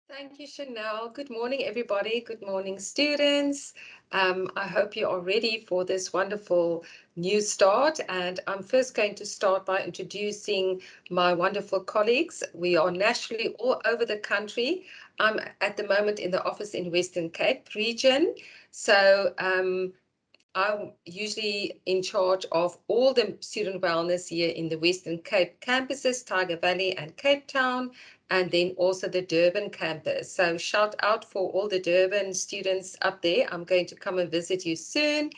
Thank you, Chanel. Good morning, everybody. Good morning, students. I hope you are ready for this wonderful new start. And I'm first going to start by introducing my wonderful colleagues. We are nationally all over the country. I'm at the moment in the office in Western Cape region. So I'm usually in charge of all the student wellness here in the Western Cape campuses, Tiger Valley and Cape Town, and then also the Durban campus. So shout out for all the Durban students up there. I'm going to come and visit you soon.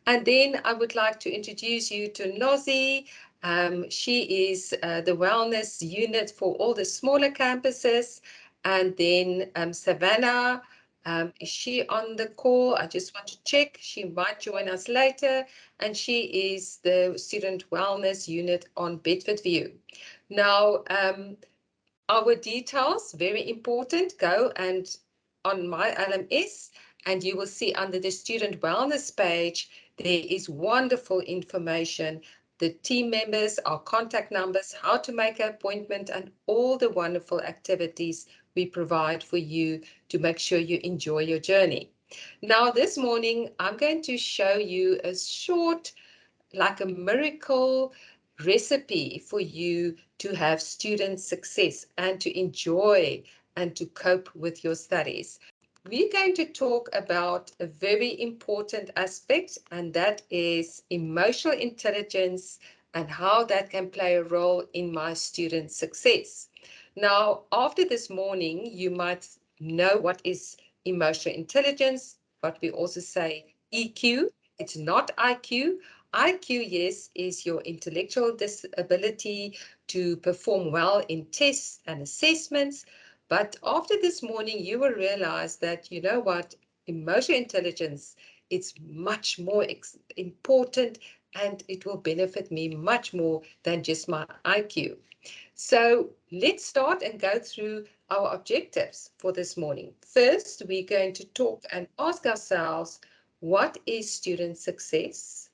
And then I would like to introduce you to Nozi. She is the wellness unit for all the smaller campuses. And then Savannah. Is she on the call? I just want to check. She might join us later. And she is the student wellness unit on Bedford View. Now, our details, very important. Go and on my LMS, and you will see under the student wellness page, there is wonderful information. The team members, our contact numbers, how to make an appointment, and all the wonderful activities we provide for you to make sure you enjoy your journey. Now, this morning, I'm going to show you a short, like a miracle recipe for you to have student success and to enjoy and to cope with your studies. We're going to talk about a very important aspect, and that is emotional intelligence and how that can play a role in my student success. Now, after this morning, you might know what is emotional intelligence, but we also say EQ. It's not IQ. IQ, yes, is your intellectual disability to perform well in tests and assessments. But after this morning, you will realize that, you know what, emotional intelligence is much more important, and it will benefit me much more than just my IQ. So let's start and go through our objectives for this morning. First, we're going to talk and ask ourselves, what is student success?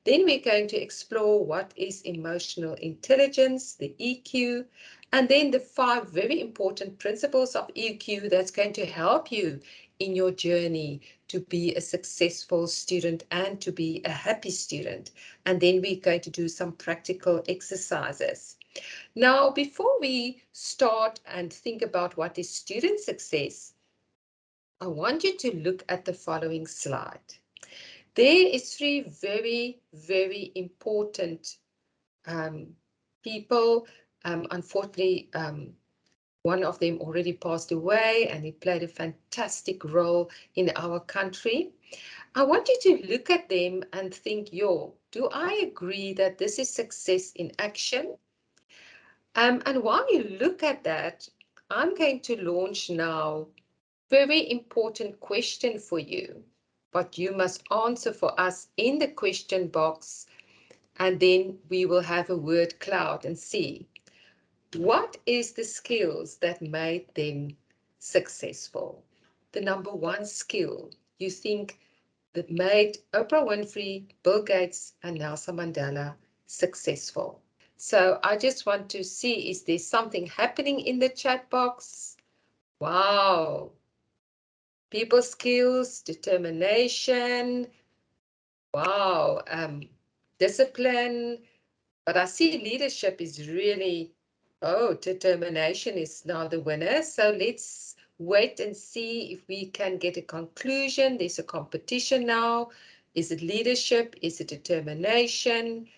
Then we're going to explore what is emotional intelligence, the EQ, and then the 5 very important principles of EQ that's going to help you in your journey to be a successful student and to be a happy student. And then we're going to do some practical exercises. Now, before we start and think about what is student success, I want you to look at the following slide. There is 3 very, very important people. Unfortunately, one of them already passed away, and he played a fantastic role in our country. I want you to look at them and think, yo, do I agree that this is success in action? And while you look at that, I'm going to launch now very important question for you, but you must answer for us in the question box, and then we will have a word cloud and see what is the skills that made them successful. The number one skill you think that made Oprah Winfrey, Bill Gates, and Nelson Mandela successful. So I just want to see, is there something happening in the chat box? Wow. People skills, determination, wow, discipline. But I see leadership is really, oh, determination is now the winner. So let's wait and see if we can get a conclusion. There's a competition now. Is it leadership? Is it determination?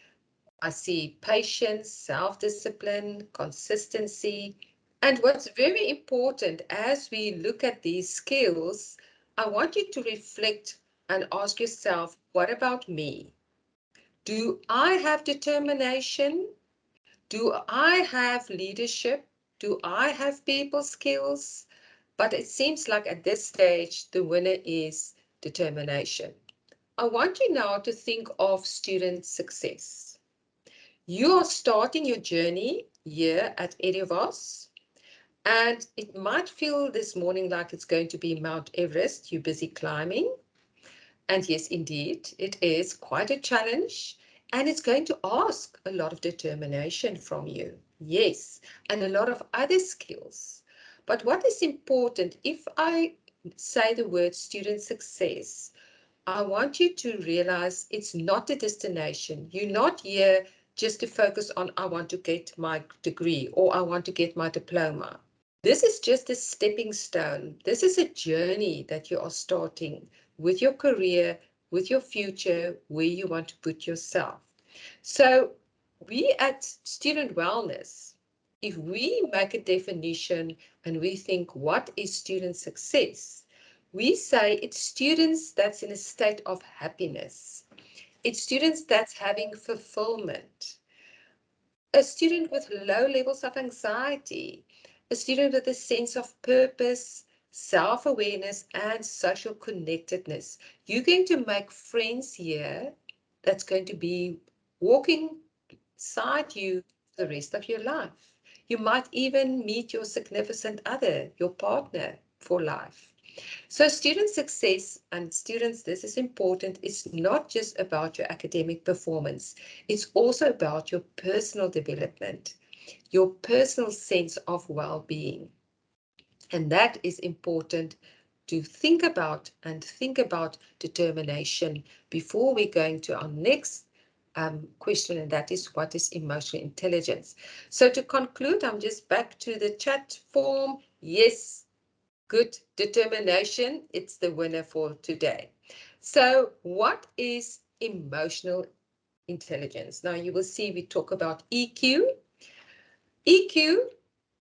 I see patience, self-discipline, consistency. And what's very important as we look at these skills, I want you to reflect and ask yourself, what about me? Do I have determination? Do I have leadership? Do I have people skills? But it seems like at this stage, the winner is determination. I want you now to think of student success. You are starting your journey here at Eduvos, and it might feel this morning like it's going to be Mount Everest, you're busy climbing. And yes, indeed, it is quite a challenge, and it's going to ask a lot of determination from you. Yes, and a lot of other skills. But what is important, if I say the word student success, I want you to realize it's not a destination. You're not here just to focus on, I want to get my degree or I want to get my diploma. This is just a stepping stone. This is a journey that you are starting with your career, with your future, where you want to put yourself. So we at Student Wellness, if we make a definition and we think, what is student success? We say it's students that's in a state of happiness. It's students that's having fulfillment. A student with low levels of anxiety, a student with a sense of purpose, self-awareness, and social connectedness. You're going to make friends here that's going to be walking beside you the rest of your life. You might even meet your significant other, your partner for life. So student success, and students, this is important, it's not just about your academic performance. It's also about your personal development, your personal sense of well-being. And that is important to think about, and think about determination before we go into our next question, and that is, what is emotional intelligence? So to conclude, I'm just back to the chat form. Yes, good determination. It's the winner for today. So what is emotional intelligence? Now you will see we talk about EQ. EQ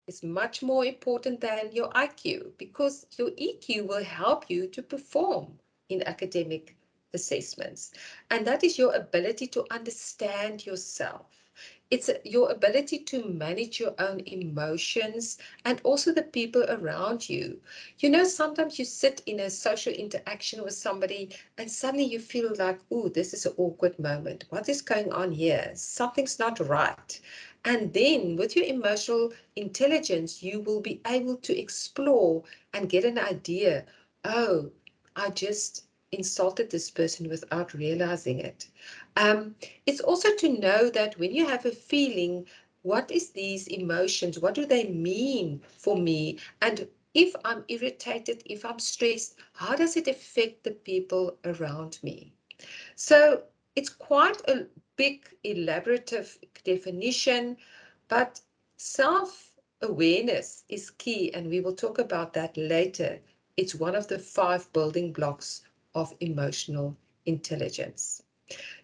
is much more important than your IQ, because your EQ will help you to perform in academic assessments. And that is your ability to understand yourself. It's your ability to manage your own emotions and also the people around you. You know, sometimes you sit in a social interaction with somebody and suddenly you feel like, oh, this is an awkward moment. What is going on here? Something's not right. And then with your emotional intelligence, you will be able to explore and get an idea. Oh, I just insulted this person without realizing it. It's also to know that when you have a feeling, what is these emotions? What do they mean for me? And if I'm irritated, if I'm stressed, how does it affect the people around me? So it's quite a big, elaborative definition, but self-awareness is key, and we will talk about that later. It's one of the 5 building blocks of emotional intelligence.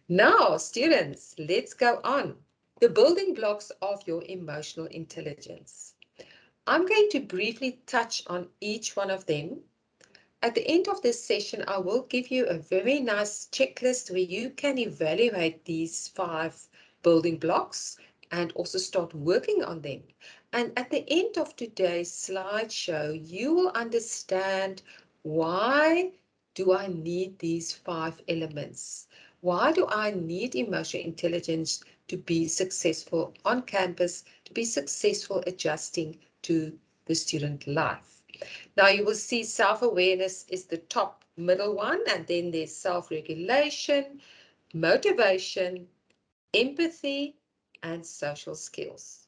Now, students, let's go on. The building blocks of your emotional intelligence. I'm going to briefly touch on each one of them. At the end of this session, I will give you a very nice checklist where you can evaluate these 5 building blocks and also start working on them. And at the end of today's slideshow, you will understand, why do I need these 5 elements? Why do I need emotional intelligence to be successful on campus, to be successful adjusting to the student life? Now you will see self-awareness is the top middle one, and then there's self-regulation, motivation, empathy, and social skills.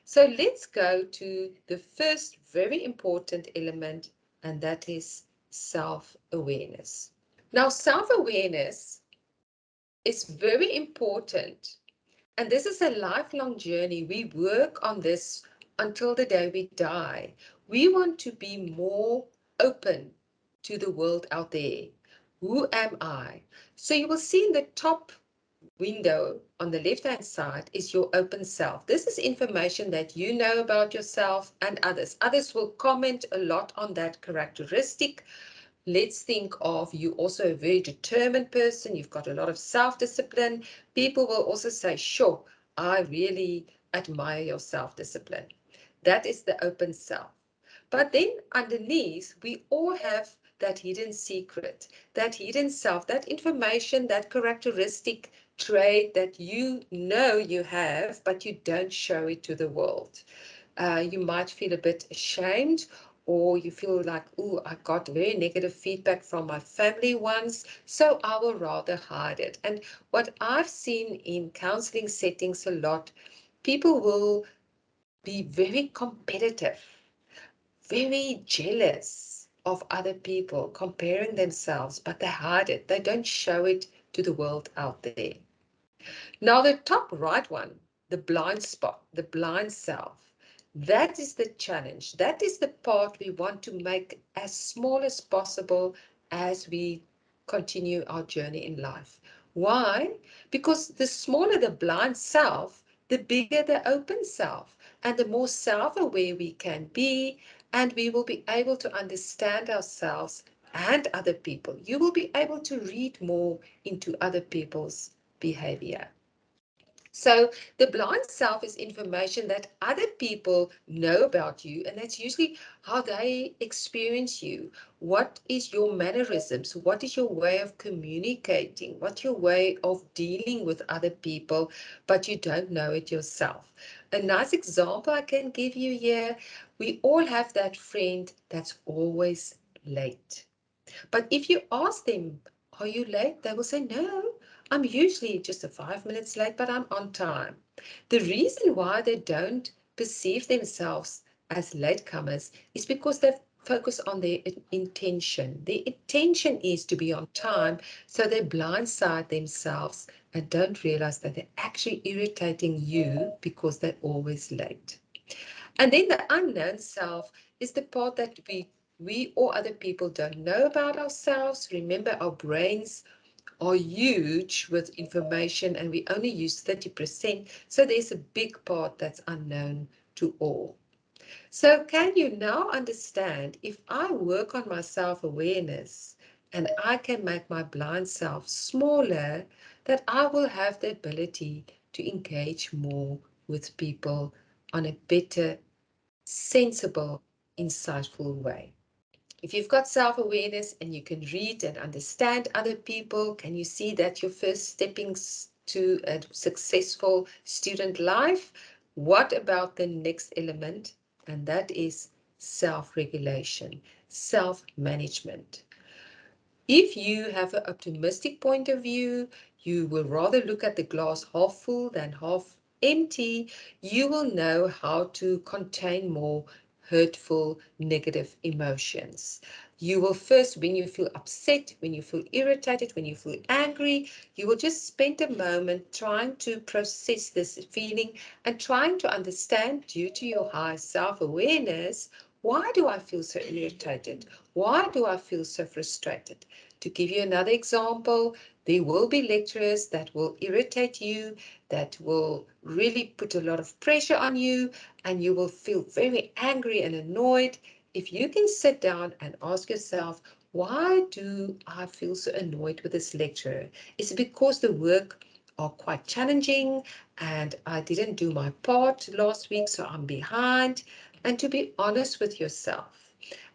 So let's go to the first very important element, and that is self-awareness. Now, self-awareness is very important, and this is a lifelong journey. We work on this until the day we die. We want to be more open to the world out there. Who am I? So you will see in the top window on the left-hand side is your open self. This is information that you know about yourself and others. Others will comment a lot on that characteristic. Let's think of you also a very determined person. You've got a lot of self-discipline. People will also say, sure, I really admire your self-discipline. That is the open self. But then underneath, we all have that hidden secret, that hidden self, that information, that characteristic trait that you know you have, but you don't show it to the world. You might feel a bit ashamed, or you feel like, oh, I got very negative feedback from my family once, so I will rather hide it. And what I've seen in counseling settings a lot, people will be very competitive, very jealous of other people, comparing themselves, but they hide it. They don't show it to the world out there. Now, the top right one, the blind spot, the blind self, that is the challenge. That is the part we want to make as small as possible as we continue our journey in life. Why? Because the smaller the blind self, the bigger the open self, and the more self aware we can be, and we will be able to understand ourselves and other people. You will be able to read more into other people's behavior. So the blind self is information that other people know about you, and that's usually how they experience you. What is your mannerisms? What is your way of communicating? What's your way of dealing with other people, but you don't know it yourself? A nice example I can give you here, we all have that friend that's always late. But if you ask them, are you late? They will say, no, I'm usually just a 5 minutes late, but I'm on time. The reason why they don't perceive themselves as latecomers is because they focus on their intention. Their intention is to be on time, so they blindside themselves and don't realize that they're actually irritating you because they're always late. And then the unknown self is the part that we or other people don't know about ourselves. Remember, our brains are huge with information and we only use 30%. So there's a big part that's unknown to all. So can you now understand, if I work on my self-awareness and I can make my blind self smaller, that I will have the ability to engage more with people on a better, sensible, insightful way. If you've got self-awareness and you can read and understand other people, can you see that you're first stepping to a successful student life? What about the next element? And that is self-regulation, self-management. If you have an optimistic point of view, you will rather look at the glass half full than half empty. You will know how to contain more hurtful, negative emotions. You will first, when you feel upset, when you feel irritated, when you feel angry, you will just spend a moment trying to process this feeling and trying to understand, due to your high self-awareness, why do I feel so irritated? Why do I feel so frustrated? To give you another example, there will be lecturers that will irritate you, that will really put a lot of pressure on you, and you will feel very angry and annoyed. If you can sit down and ask yourself, why do I feel so annoyed with this lecturer? Is it because the work are quite challenging and I didn't do my part last week, so I'm behind? And to be honest with yourself.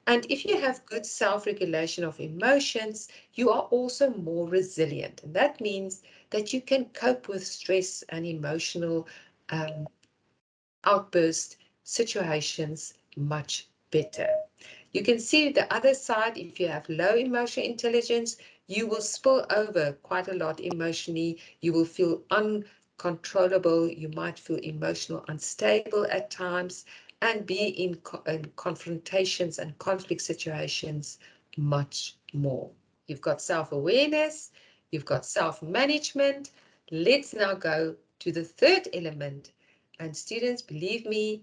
And if you have good self-regulation of emotions, you are also more resilient. And that means that you can cope with stress and emotional um, outburst situations much better. You can see the other side. If you have low emotional intelligence, you will spill over quite a lot emotionally. You will feel uncontrollable. You might feel emotional unstable at times and be in confrontations and conflict situations much more. You've got self-awareness, you've got self-management. Let's now go to the third element. And students, believe me,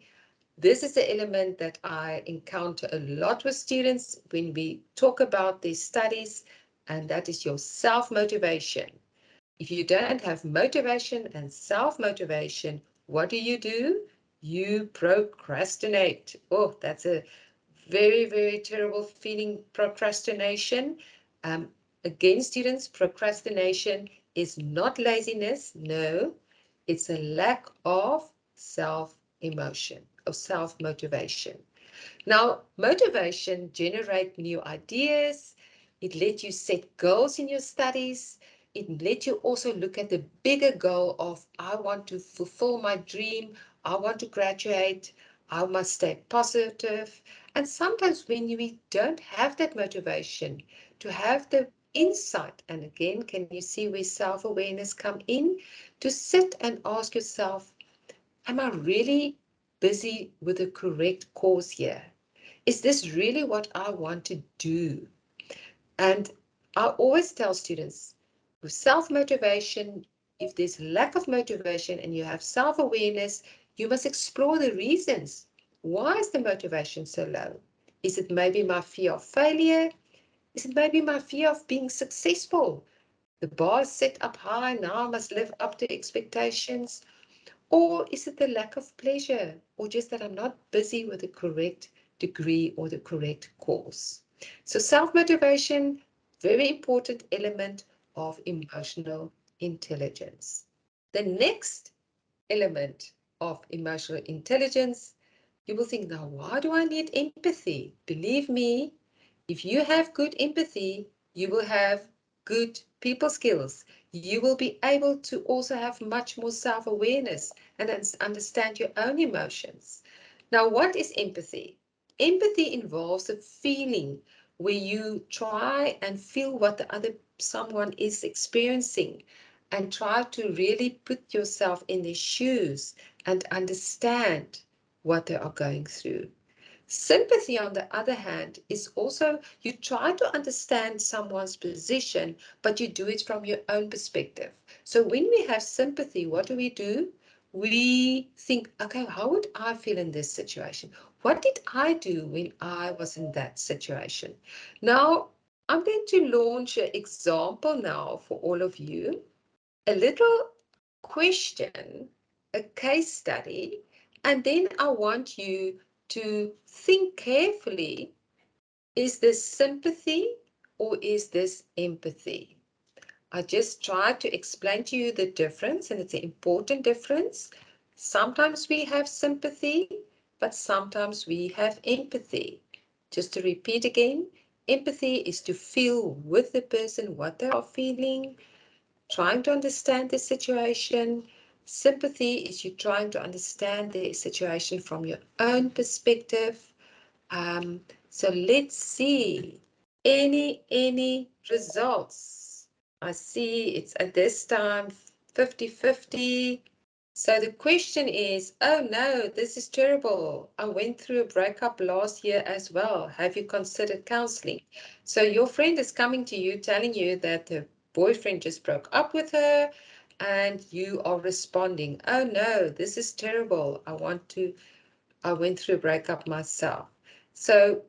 this is the element that I encounter a lot with students when we talk about their studies, and that is your self-motivation. If you don't have motivation and self-motivation, what do? You procrastinate. Oh, that's a very, very terrible feeling, procrastination. Again, students, procrastination is not laziness. No, it's a lack of self-emotion, of self-motivation. Now, motivation generates new ideas. It lets you set goals in your studies. It lets you also look at the bigger goal of, I want to fulfill my dream. I want to graduate. I must stay positive. And sometimes when we don't have that motivation to have the insight, and again, can you see where self-awareness come in? To sit and ask yourself, am I really busy with the correct cause here? Is this really what I want to do? And I always tell students, with self-motivation, if there's lack of motivation and you have self-awareness, you must explore the reasons. Why is the motivation so low? Is it maybe my fear of failure? Is it maybe my fear of being successful? The bar is set up high, now I must live up to expectations. Or is it the lack of pleasure, or just that I'm not busy with the correct degree or the correct course? So self-motivation, very important element of emotional intelligence. The next element of emotional intelligence, you will think, now, why do I need empathy? Believe me, if you have good empathy, you will have good people skills. You will be able to also have much more self-awareness and understand your own emotions. Now, what is empathy? Empathy involves a feeling where you try and feel what the other someone is experiencing and try to really put yourself in their shoes and understand what they are going through. Sympathy, on the other hand, is also you try to understand someone's position, but you do it from your own perspective. So when we have sympathy, what do? We think, okay, how would I feel in this situation? What did I do when I was in that situation? Now, I'm going to launch an example now for all of you, a little question, a case study, and then I want you to think carefully, is this sympathy or is this empathy? I just tried to explain to you the difference, and it's an important difference. Sometimes we have sympathy, but sometimes we have empathy. Just to repeat again, empathy is to feel with the person what they are feeling, trying to understand the situation. Sympathy is you trying to understand the situation from your own perspective. Um, so let's see any results. I see it's at this time 50-50. So the question is, oh no, this is terrible. I went through a breakup last year as well. Have you considered counseling? So your friend is coming to you telling you that the boyfriend just broke up with her and you are responding, oh no, this is terrible. I went through a breakup myself. So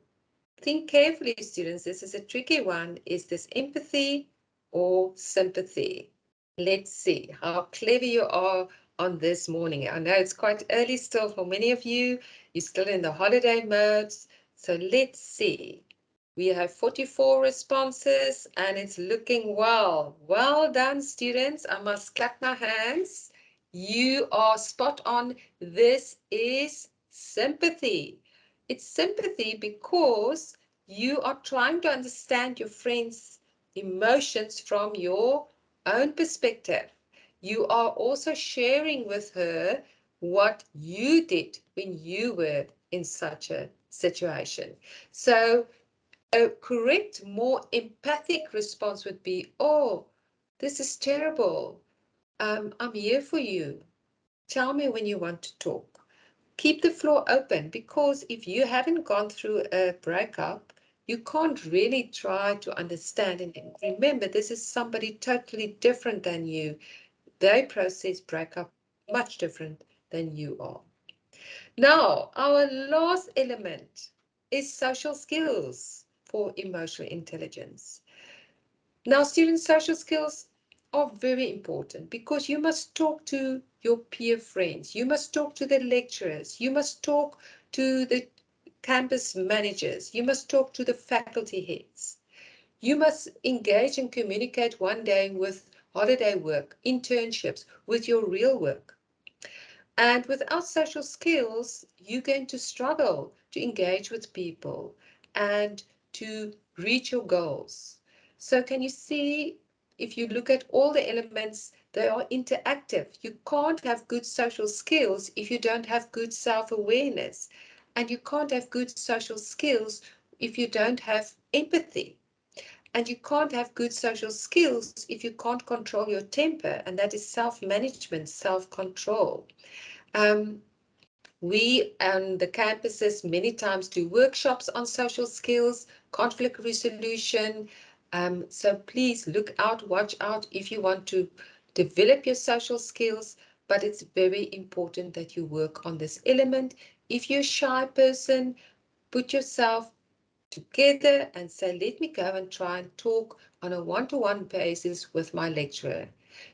think carefully, students. This is a tricky one. Is this empathy or sympathy? Let's see how clever you are on this morning. I know it's quite early still for many of you. You're still in the holiday mode. So let's see. We have 44 responses and it's looking well. Well done, students. I must clap my hands. You are spot on. This is sympathy. It's sympathy because you are trying to understand your friend's emotions from your own perspective. You are also sharing with her what you did when you were in such a situation. So a correct, more empathic response would be, oh, this is terrible. I'm here for you. Tell me when you want to talk. Keep the floor open, because if you haven't gone through a breakup, you can't really try to understand. And remember, this is somebody totally different than you. They process breakup much different than you are. Now, our last element is social skills for emotional intelligence. Now, students, social skills are very important because you must talk to your peer friends, you must talk to the lecturers, you must talk to the campus managers, you must talk to the faculty heads. You must engage and communicate one day with holiday work, internships, with your real work. And without social skills, you're going to struggle to engage with people and to reach your goals. So can you see, if you look at all the elements, they are interactive. You can't have good social skills if you don't have good self-awareness. And you can't have good social skills if you don't have empathy. And you can't have good social skills if you can't control your temper, and that is self-management, self-control. Um, We on the campuses many times do workshops on social skills, conflict resolution. So please look out, watch out if you want to develop your social skills, but it's very important that you work on this element. If you're a shy person, put yourself together and say, let me go and try and talk on a one-to-one basis with my lecturer.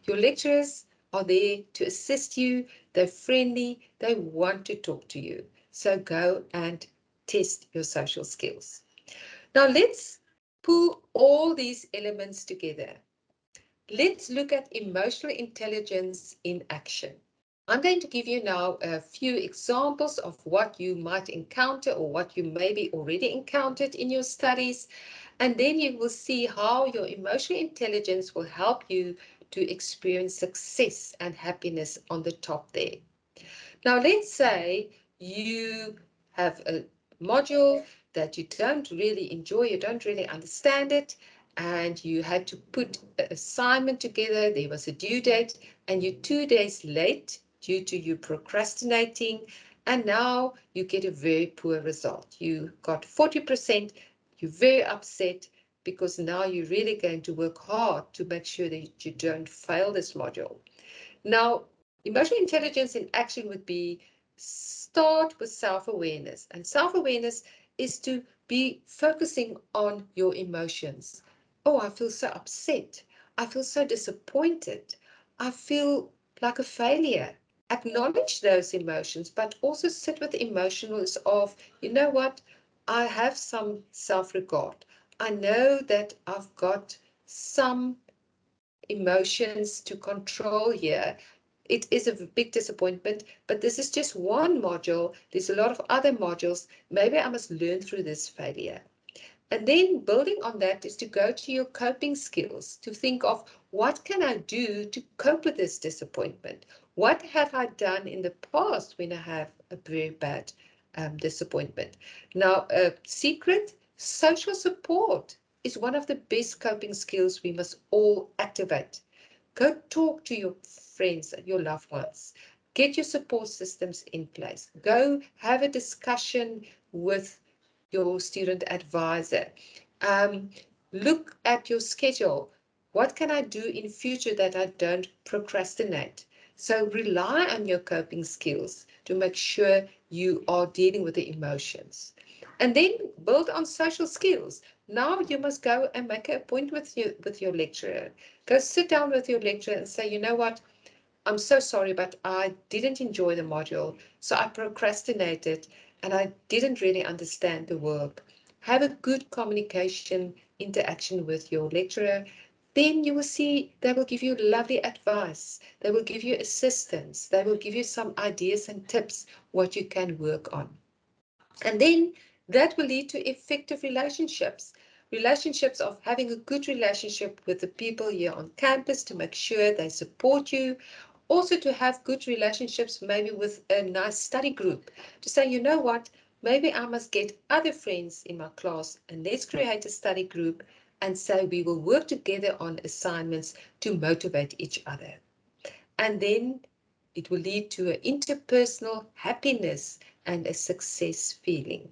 Your lecturers are there to assist you. They're friendly. They want to talk to you. So go and test your social skills. Now let's pull all these elements together. Let's look at emotional intelligence in action. I'm going to give you now a few examples of what you might encounter or what you maybe already encountered in your studies, and then you will see how your emotional intelligence will help you to experience success and happiness on the top there. Now, let's say you have a module that you don't really enjoy, you don't really understand it, and you had to put an assignment together. There was a due date, and you're 2 days late due to you procrastinating, and now you get a very poor result. You got 40%, you're very upset because now you're really going to work hard to make sure that you don't fail this module. Now, emotional intelligence in action would be start with self-awareness. And self-awareness is to be focusing on your emotions. Oh, I feel so upset. I feel so disappointed. I feel like a failure. Acknowledge those emotions, but also sit with the emotions of, you know what, I have some self-regard. I know that I've got some emotions to control here. It is a big disappointment, but this is just one module. There's a lot of other modules. Maybe I must learn through this failure. And then building on that is to go to your coping skills, to think of what can I do to cope with this disappointment? What have I done in the past when I have a very bad disappointment? Now, a secret, social support is one of the best coping skills we must all activate. Go talk to your friends and your loved ones. Get your support systems in place. Go have a discussion with your student advisor. Um, Look at your schedule. What can I do in future that I don't procrastinate? So rely on your coping skills to make sure you are dealing with the emotions. And then build on social skills. Now you must go and make an appointment with your lecturer. Go sit down with your lecturer and say, you know what, I'm so sorry, but I didn't enjoy the module, so I procrastinated and I didn't really understand the work. Have a good communication interaction with your lecturer. Then you will see they will give you lovely advice. They will give you assistance. They will give you some ideas and tips what you can work on. And then that will lead to effective relationships. Relationships of having a good relationship with the people here on campus to make sure they support you. Also to have good relationships maybe with a nice study group. To say, you know what, maybe I must get other friends in my class and let's create a study group and say we will work together on assignments to motivate each other. And then it will lead to an interpersonal happiness and a success feeling.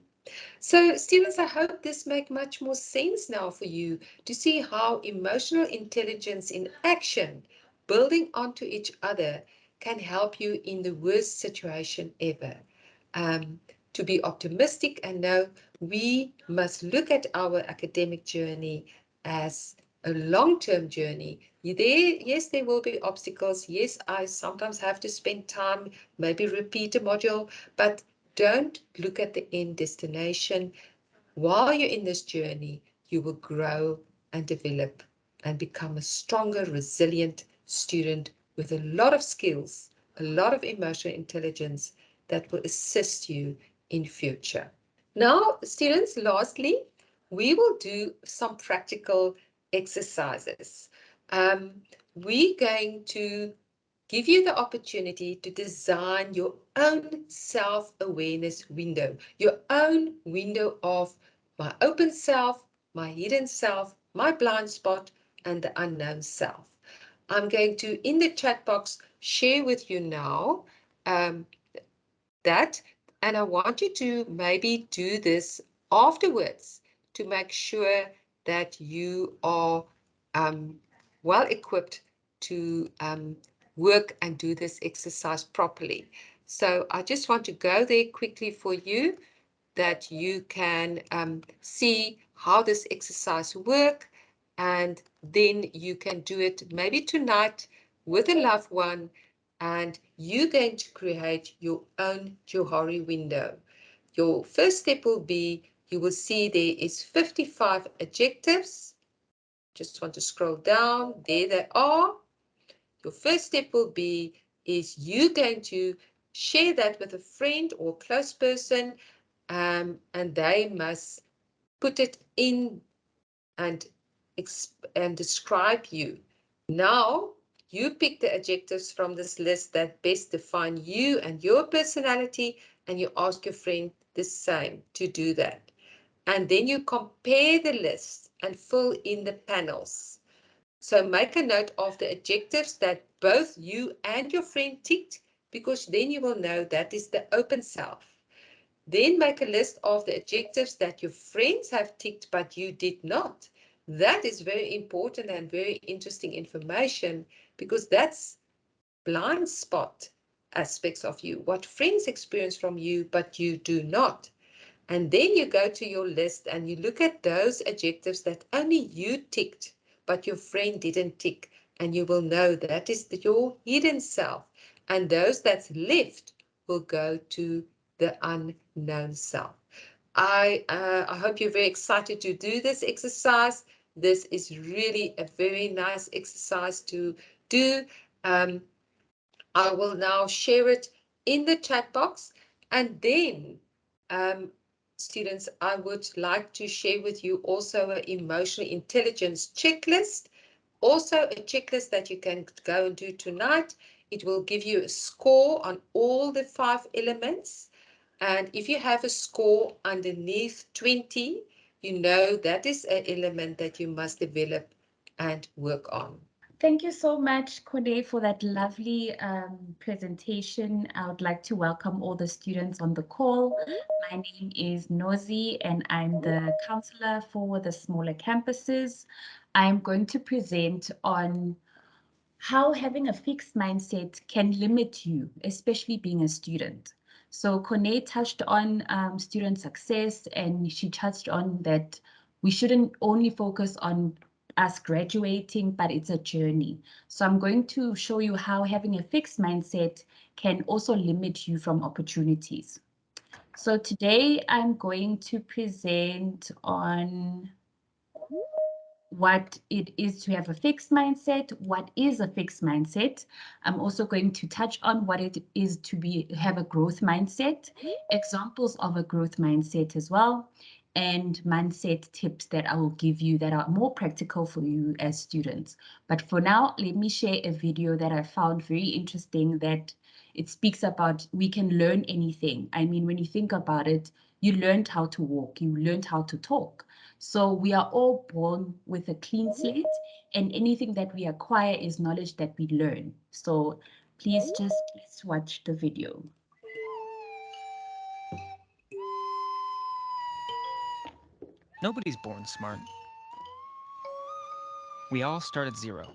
So students, I hope this makes much more sense now for you to see how emotional intelligence in action, building onto each other, can help you in the worst situation ever. Um, to be optimistic and know we must look at our academic journey as a long-term journey. Yes, there will be obstacles. Yes, I sometimes have to spend time, maybe repeat a module, but don't look at the end destination. While you're in this journey, you will grow and develop and become a stronger, resilient student with a lot of skills, a lot of emotional intelligence that will assist you in future. Now, students, lastly, we will do some practical exercises. We're going to give you the opportunity to design your own self-awareness window, your own window of my open self, my hidden self, my blind spot, and the unknown self. I'm going to, in the chat box, share with you now that, and I want you to maybe do this afterwards to make sure that you are well equipped to work and do this exercise properly. So I just want to go there quickly for you, that you can see how this exercise work, and then you can do it maybe tonight with a loved one, and you're going to create your own Johari window. Your first step will be, you will see there is 55 adjectives. Just want to scroll down. There they are. Your first step will be, is you going to share that with a friend or close person, and they must put it in and describe you. Now, you pick the adjectives from this list that best define you and your personality, and you ask your friend the same to do that. And then you compare the list and fill in the panels. So make a note of the adjectives that both you and your friend ticked, because then you will know that is the open self. Then make a list of the adjectives that your friends have ticked but you did not. That is very important and very interesting information, because that's blind spot aspects of you, what friends experience from you but you do not. And then you go to your list and you look at those adjectives that only you ticked but your friend didn't tick, and you will know that is your hidden self. And those that's left will go to the unknown self. I hope you're very excited to do this exercise. This is really a very nice exercise to do. Um, I will now share it in the chat box, and then students, I would like to share with you also an emotional intelligence checklist, also a checklist that you can go and do tonight. It will give you a score on all the 5 elements, and if you have a score underneath 20, you know that is an element that you must develop and work on. Thank you so much, Kone, for that lovely presentation. I would like to welcome all the students on the call. My name is Nozi, and I'm the counselor for the smaller campuses. I'm going to present on how having a fixed mindset can limit you, especially being a student. So Kone touched on student success, and she touched on that we shouldn't only focus on us graduating, but it's a journey. So I'm going to show you how having a fixed mindset can also limit you from opportunities. So today I'm going to present on what it is to have a fixed mindset, what is a fixed mindset. I'm also going to touch on what it is to have a growth mindset, examples of a growth mindset as well, and mindset tips that I will give you that are more practical for you as students. But for now, let me share a video that I found very interesting, that it speaks about we can learn anything. I mean, when you think about it, you learned how to walk, you learned how to talk. So we are all born with a clean slate, and anything that we acquire is knowledge that we learn. So please just let's watch the video. Nobody's born smart. We all start at zero.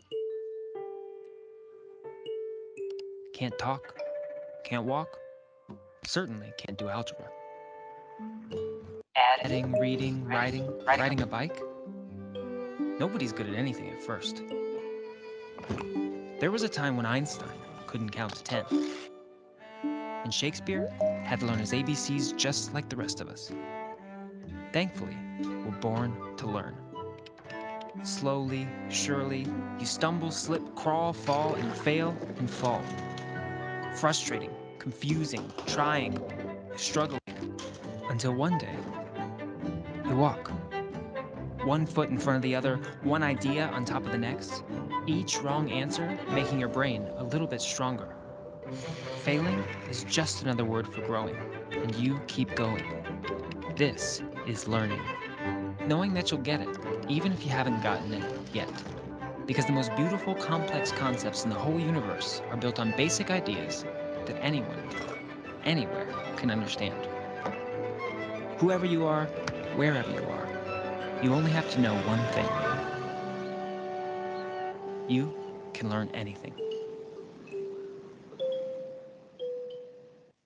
Can't talk, can't walk, certainly can't do algebra. Adding, reading, riding a bike. Nobody's good at anything at first. There was a time when Einstein couldn't count to 10. And Shakespeare had to learn his ABCs just like the rest of us. Thankfully, we're born to learn. Slowly, surely, you stumble, slip, crawl, fall, and fail and fall. Frustrating, confusing, trying, struggling, until one day, you walk. One foot in front of the other, one idea on top of the next, each wrong answer making your brain a little bit stronger. Failing is just another word for growing, and you keep going. This is learning. Knowing that you'll get it, even if you haven't gotten it yet. Because the most beautiful, complex concepts in the whole universe are built on basic ideas that anyone anywhere can understand. Whoever you are, wherever you are, you only have to know one thing. You can learn anything.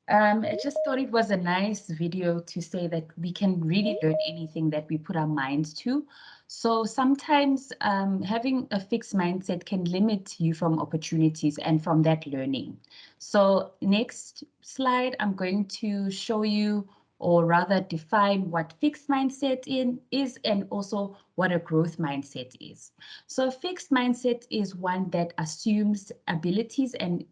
I just thought it was a nice video to say that we can really learn anything that we put our minds to. So sometimes having a fixed mindset can limit you from opportunities and from that learning. So next slide, I'm going to show you, or rather define, what fixed mindset is and also what a growth mindset is. So a fixed mindset is one that assumes abilities and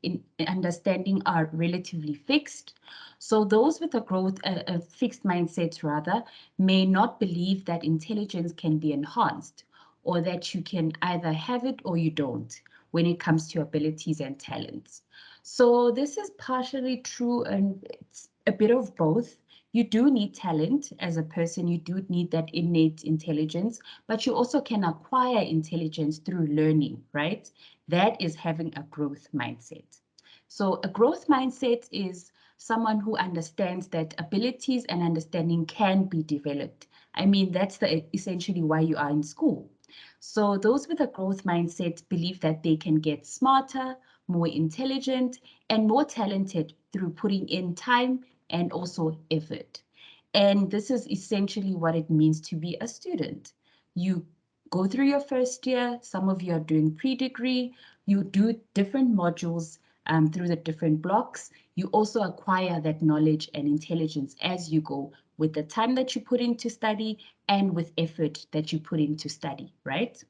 understanding are relatively fixed. So those with a fixed mindset rather, may not believe that intelligence can be enhanced, or that you can either have it or you don't when it comes to abilities and talents. So this is partially true, and it's a bit of both. You do need talent as a person, you do need that innate intelligence, but you also can acquire intelligence through learning, right? That is having a growth mindset. So a growth mindset is someone who understands that abilities and understanding can be developed. I mean, that's essentially why you are in school. So those with a growth mindset believe that they can get smarter, more intelligent, and more talented through putting in time and also effort. And this is essentially what it means to be a student. You go through your first year, some of you are doing pre-degree, you do different modules through the different blocks. You also acquire that knowledge and intelligence as you go, with the time that you put into study and with effort that you put into study, right?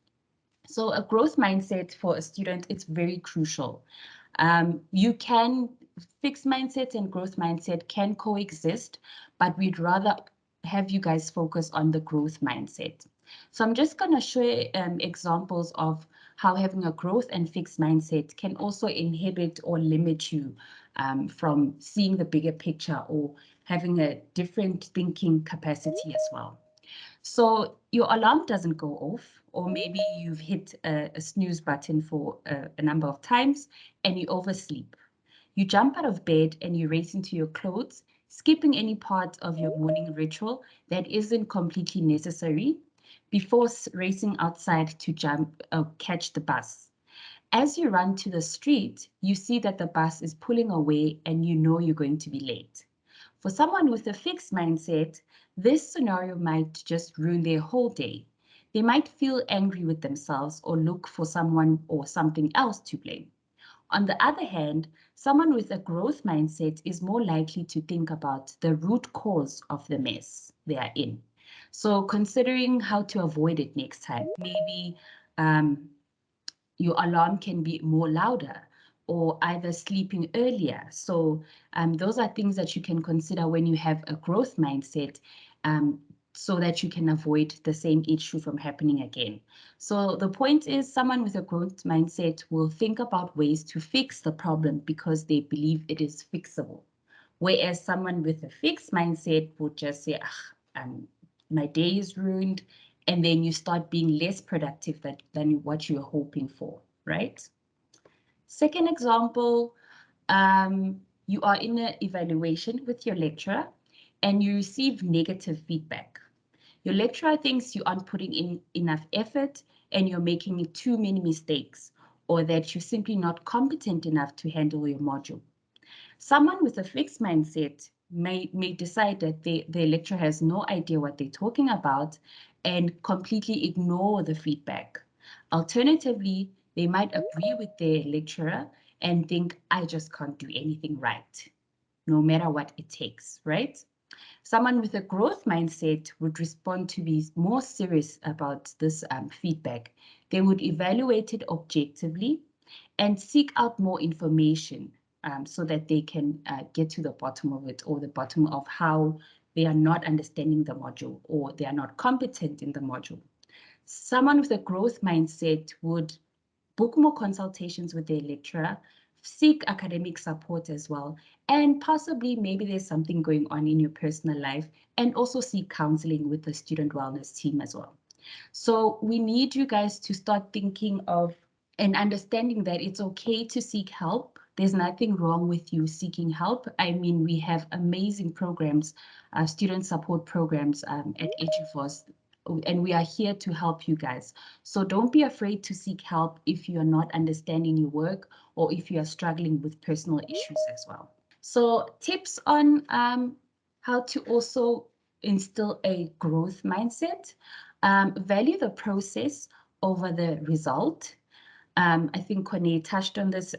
So a growth mindset for a student, it's very crucial. You can, fixed mindset and growth mindset can coexist, but we'd rather have you guys focus on the growth mindset. So I'm just going to show you examples of how having a growth and fixed mindset can also inhibit or limit you from seeing the bigger picture or having a different thinking capacity as well. So your alarm doesn't go off, or maybe you've hit a snooze button for a number of times and you oversleep. You jump out of bed and you race into your clothes, skipping any part of your morning ritual that isn't completely necessary before racing outside to catch the bus. As you run to the street, you see that the bus is pulling away and you know you're going to be late. For someone with a fixed mindset, this scenario might just ruin their whole day. They might feel angry with themselves or look for someone or something else to blame. On the other hand, someone with a growth mindset is more likely to think about the root cause of the mess they are in. So, considering how to avoid it next time, maybe um, your alarm can be more louder or either sleeping earlier. So those are things that you can consider when you have a growth mindset, so that you can avoid the same issue from happening again. So the point is, someone with a growth mindset will think about ways to fix the problem because they believe it is fixable. Whereas someone with a fixed mindset would just say, my day is ruined. And then you start being less productive than what you're hoping for, right? Second example, you are in an evaluation with your lecturer and you receive negative feedback. Your lecturer thinks you aren't putting in enough effort and you're making too many mistakes, or that you're simply not competent enough to handle your module. Someone with a fixed mindset may decide that their lecturer has no idea what they're talking about and completely ignore the feedback. Alternatively, they might agree with their lecturer and think, I just can't do anything right, no matter what it takes, right? Someone with a growth mindset would respond to be more serious about this feedback. They would evaluate it objectively and seek out more information, so that they can get to the bottom of it, or the bottom of how they are not understanding the module or they are not competent in the module. Someone with a growth mindset would book more consultations with their lecturer, seek academic support as well, and possibly maybe there's something going on in your personal life, and also seek counseling with the student wellness team as well. So we need you guys to start thinking of and understanding that it's okay to seek help there's nothing wrong with you seeking help. I mean, we have amazing programs, student support programs at Eduvos, and we are here to help you guys. So don't be afraid to seek help if you are not understanding your work or if you are struggling with personal issues as well. So tips on how to also instill a growth mindset. Value the process over the result. I think Kone touched on this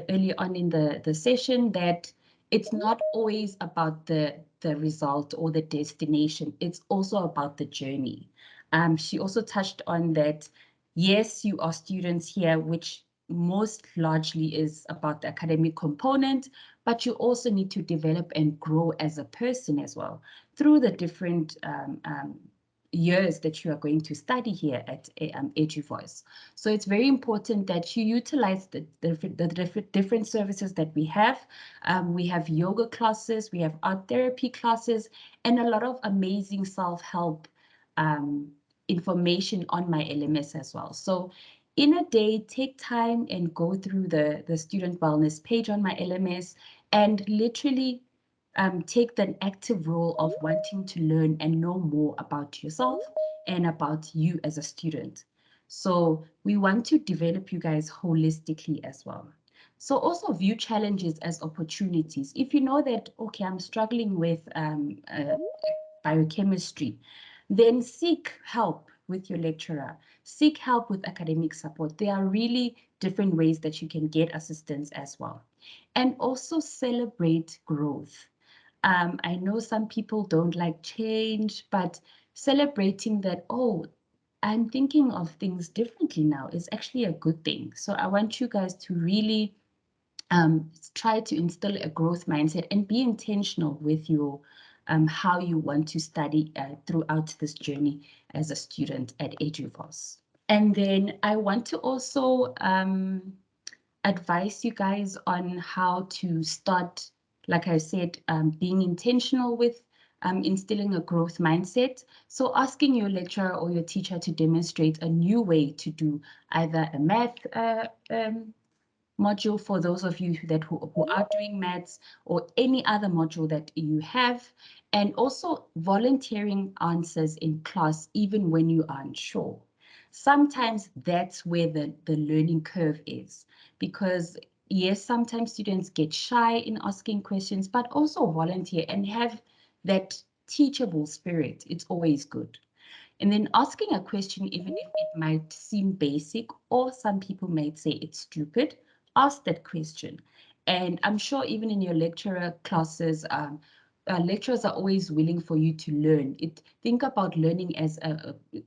early on in the session, that it's not always about the result or the destination. It's also about the journey. She also touched on that, yes, you are students here, which most largely is about the academic component, but you also need to develop and grow as a person as well through the different years that you are going to study here at Eduvos. So it's very important that you utilize the different services that we have. We have yoga classes, we have art therapy classes, and a lot of amazing self-help information on my LMS as well. So in a day, take time and go through the student wellness page on my LMS and literally take the active role of wanting to learn and know more about yourself and about you as a student. So we want to develop you guys holistically as well. So also view challenges as opportunities. If you know that, okay, I'm struggling with biochemistry, then seek help with your lecturer, seek help with academic support. There are really different ways that you can get assistance as well. And also celebrate growth. I know some people don't like change, but celebrating that, oh, I'm thinking of things differently now is actually a good thing. So I want you guys to really try to instill a growth mindset and be intentional with your how you want to study throughout this journey as a student at Eduvos. And then I want to also advise you guys on how to start, like I said, being intentional with instilling a growth mindset. So asking your lecturer or your teacher to demonstrate a new way to do either a math module for those of you who are doing maths or any other module that you have, and also volunteering answers in class even when you aren't sure. Sometimes that's where the learning curve is, because yes, sometimes students get shy in asking questions, but also volunteer and have that teachable spirit. It's always good. And then asking a question, even if it might seem basic or some people might say it's stupid, ask that question. And I'm sure even in your lecturer classes, lecturers are always willing for you to learn. Think about learning as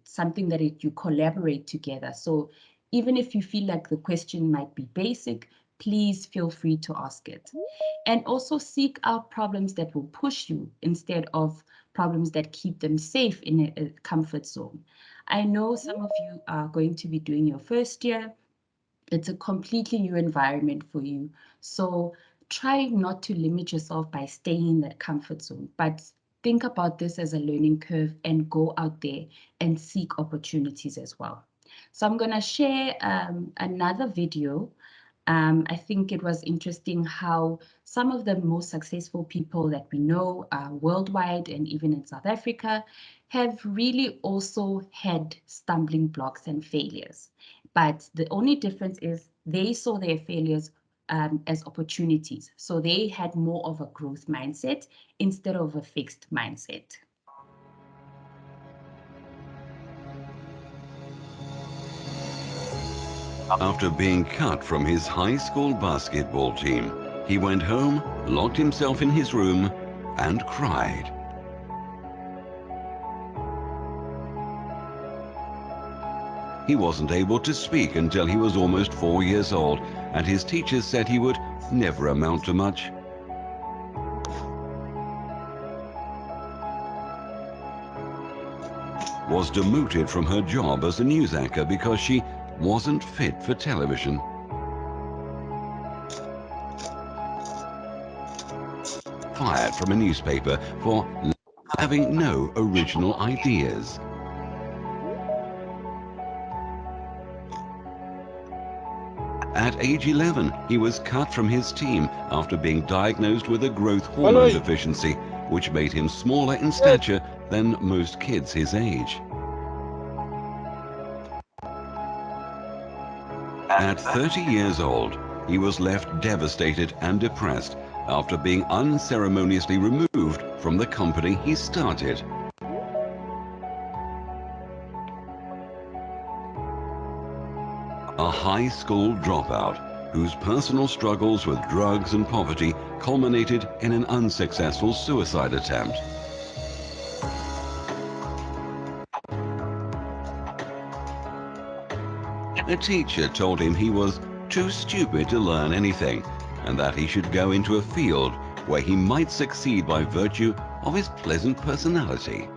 something that you collaborate together. So even if you feel like the question might be basic, please feel free to ask it. And also seek out problems that will push you instead of problems that keep them safe in a comfort zone. I know some of you are going to be doing your first year. It's a completely new environment for you. So try not to limit yourself by staying in that comfort zone, but think about this as a learning curve and go out there and seek opportunities as well. So I'm going to share another video. I think it was interesting how some of the most successful people that we know worldwide and even in South Africa have really also had stumbling blocks and failures. But the only difference is they saw their failures as opportunities. So they had more of a growth mindset instead of a fixed mindset. After being cut from his high school basketball team, he went home, locked himself in his room, and cried. He wasn't able to speak until he was almost 4 years old, and his teachers said he would never amount to much. Was demoted from her job as a news anchor because she wasn't fit for television. Fired from a newspaper for having no original ideas. At age 11, he was cut from his team after being diagnosed with a growth hormone deficiency, which made him smaller in stature than most kids his age. At 30 years old, he was left devastated and depressed after being unceremoniously removed from the company he started. A high school dropout whose personal struggles with drugs and poverty culminated in an unsuccessful suicide attempt. A teacher told him he was too stupid to learn anything and that he should go into a field where he might succeed by virtue of his pleasant personality.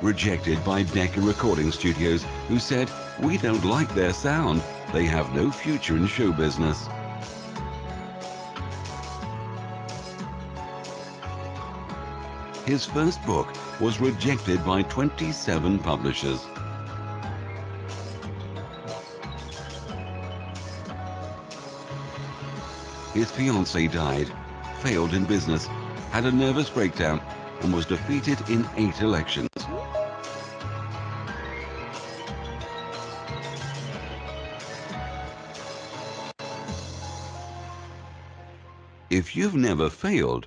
Rejected by Decca Recording Studios, who said, "We don't like their sound. They have no future in show business." His first book was rejected by 27 publishers. His fiancée died, failed in business, had a nervous breakdown, and was defeated in 8 elections. If you've never failed,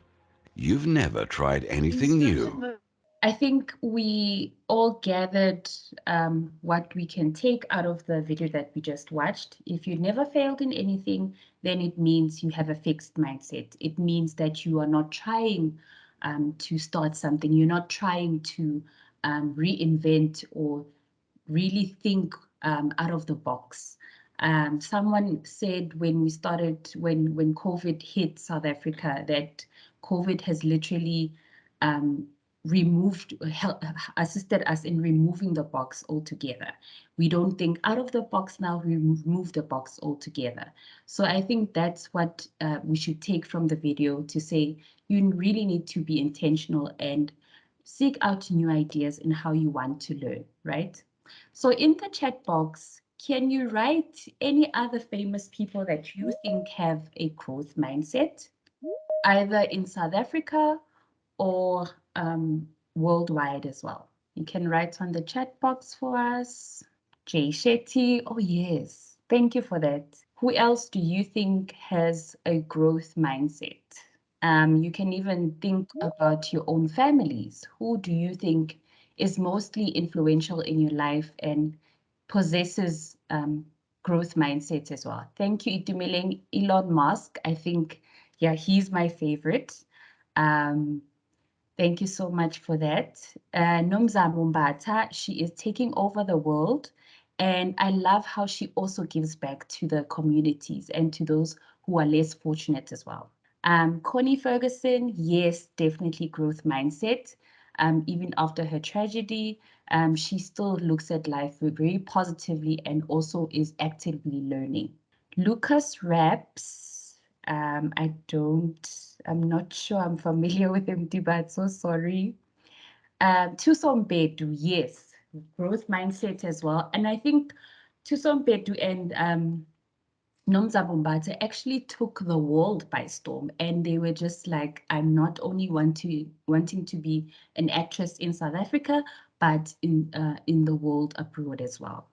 you've never tried anything new. I think we all gathered what we can take out of the video that we just watched. If you never failed in anything, then it means you have a fixed mindset. It means that you are not trying to start something. You're not trying to reinvent or really think out of the box. Someone said when we started, when COVID hit South Africa, that COVID has literally assisted us in removing the box altogether. We don't think out of the box now, we remove the box altogether. So I think that's what we should take from the video, to say you really need to be intentional and seek out new ideas in how you want to learn, right? So in the chat box, can you write any other famous people that you think have a growth mindset, either in South Africa or worldwide as well? You can write on the chat box for us. Jay Shetty, oh yes, thank you for that. Who else do you think has a growth mindset? You can even think about your own families. Who do you think is mostly influential in your life and possesses growth mindsets as well? Thank you, Itumeleng. Elon Musk, I think, yeah, he's my favorite. Thank you so much for that. Nomzamo Mumbata, she is taking over the world. And I love how she also gives back to the communities and to those who are less fortunate as well. Connie Ferguson, yes, definitely growth mindset. Even after her tragedy, she still looks at life very positively and also is actively learning. Lucas Raps, I'm not sure I'm familiar with him, but so sorry. Tusom Bedu, yes, growth mindset as well. And I think Tusom Bedu and Nomza Bombate actually took the world by storm, and they were just like, I'm not only wanting to be an actress in South Africa, but in the world abroad as well.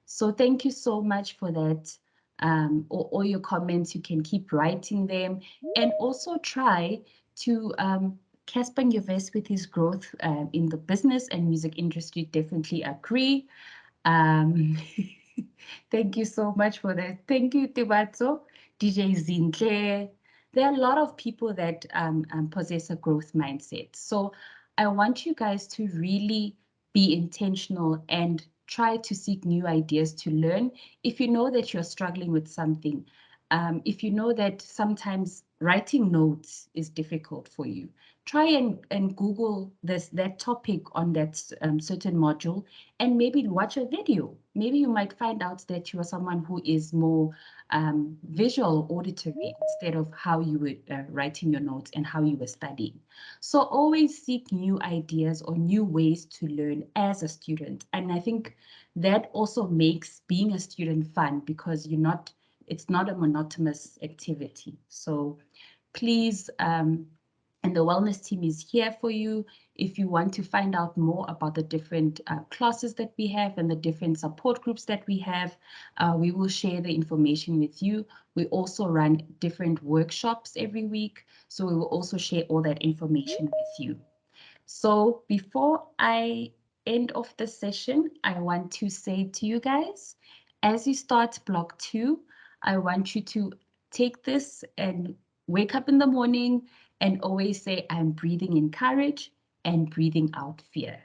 So thank you so much for that. All your comments, you can keep writing them, and also try to Casper Nyovest with his growth in the business and music industry. Definitely agree. Um, Thank you so much for that. Thank you, Tibatso, DJ Zintle. There are a lot of people that possess a growth mindset. So I want you guys to really be intentional and try to seek new ideas to learn. If you know that you're struggling with something, if you know that sometimes writing notes is difficult for you, try and Google that topic on that certain module and maybe watch a video. Maybe you might find out that you are someone who is more visual auditory instead of how you were writing your notes and how you were studying. So always seek new ideas or new ways to learn as a student. And I think that also makes being a student fun because it's not a monotonous activity. So please, and the wellness team is here for you. If you want to find out more about the different classes that we have and the different support groups that we have, we will share the information with you. We also run different workshops every week, so we will also share all that information with you. So before I end off the session, I want to say to you guys, as you start block 2, I want you to take this and wake up in the morning and always say, I'm breathing in courage and breathing out fear.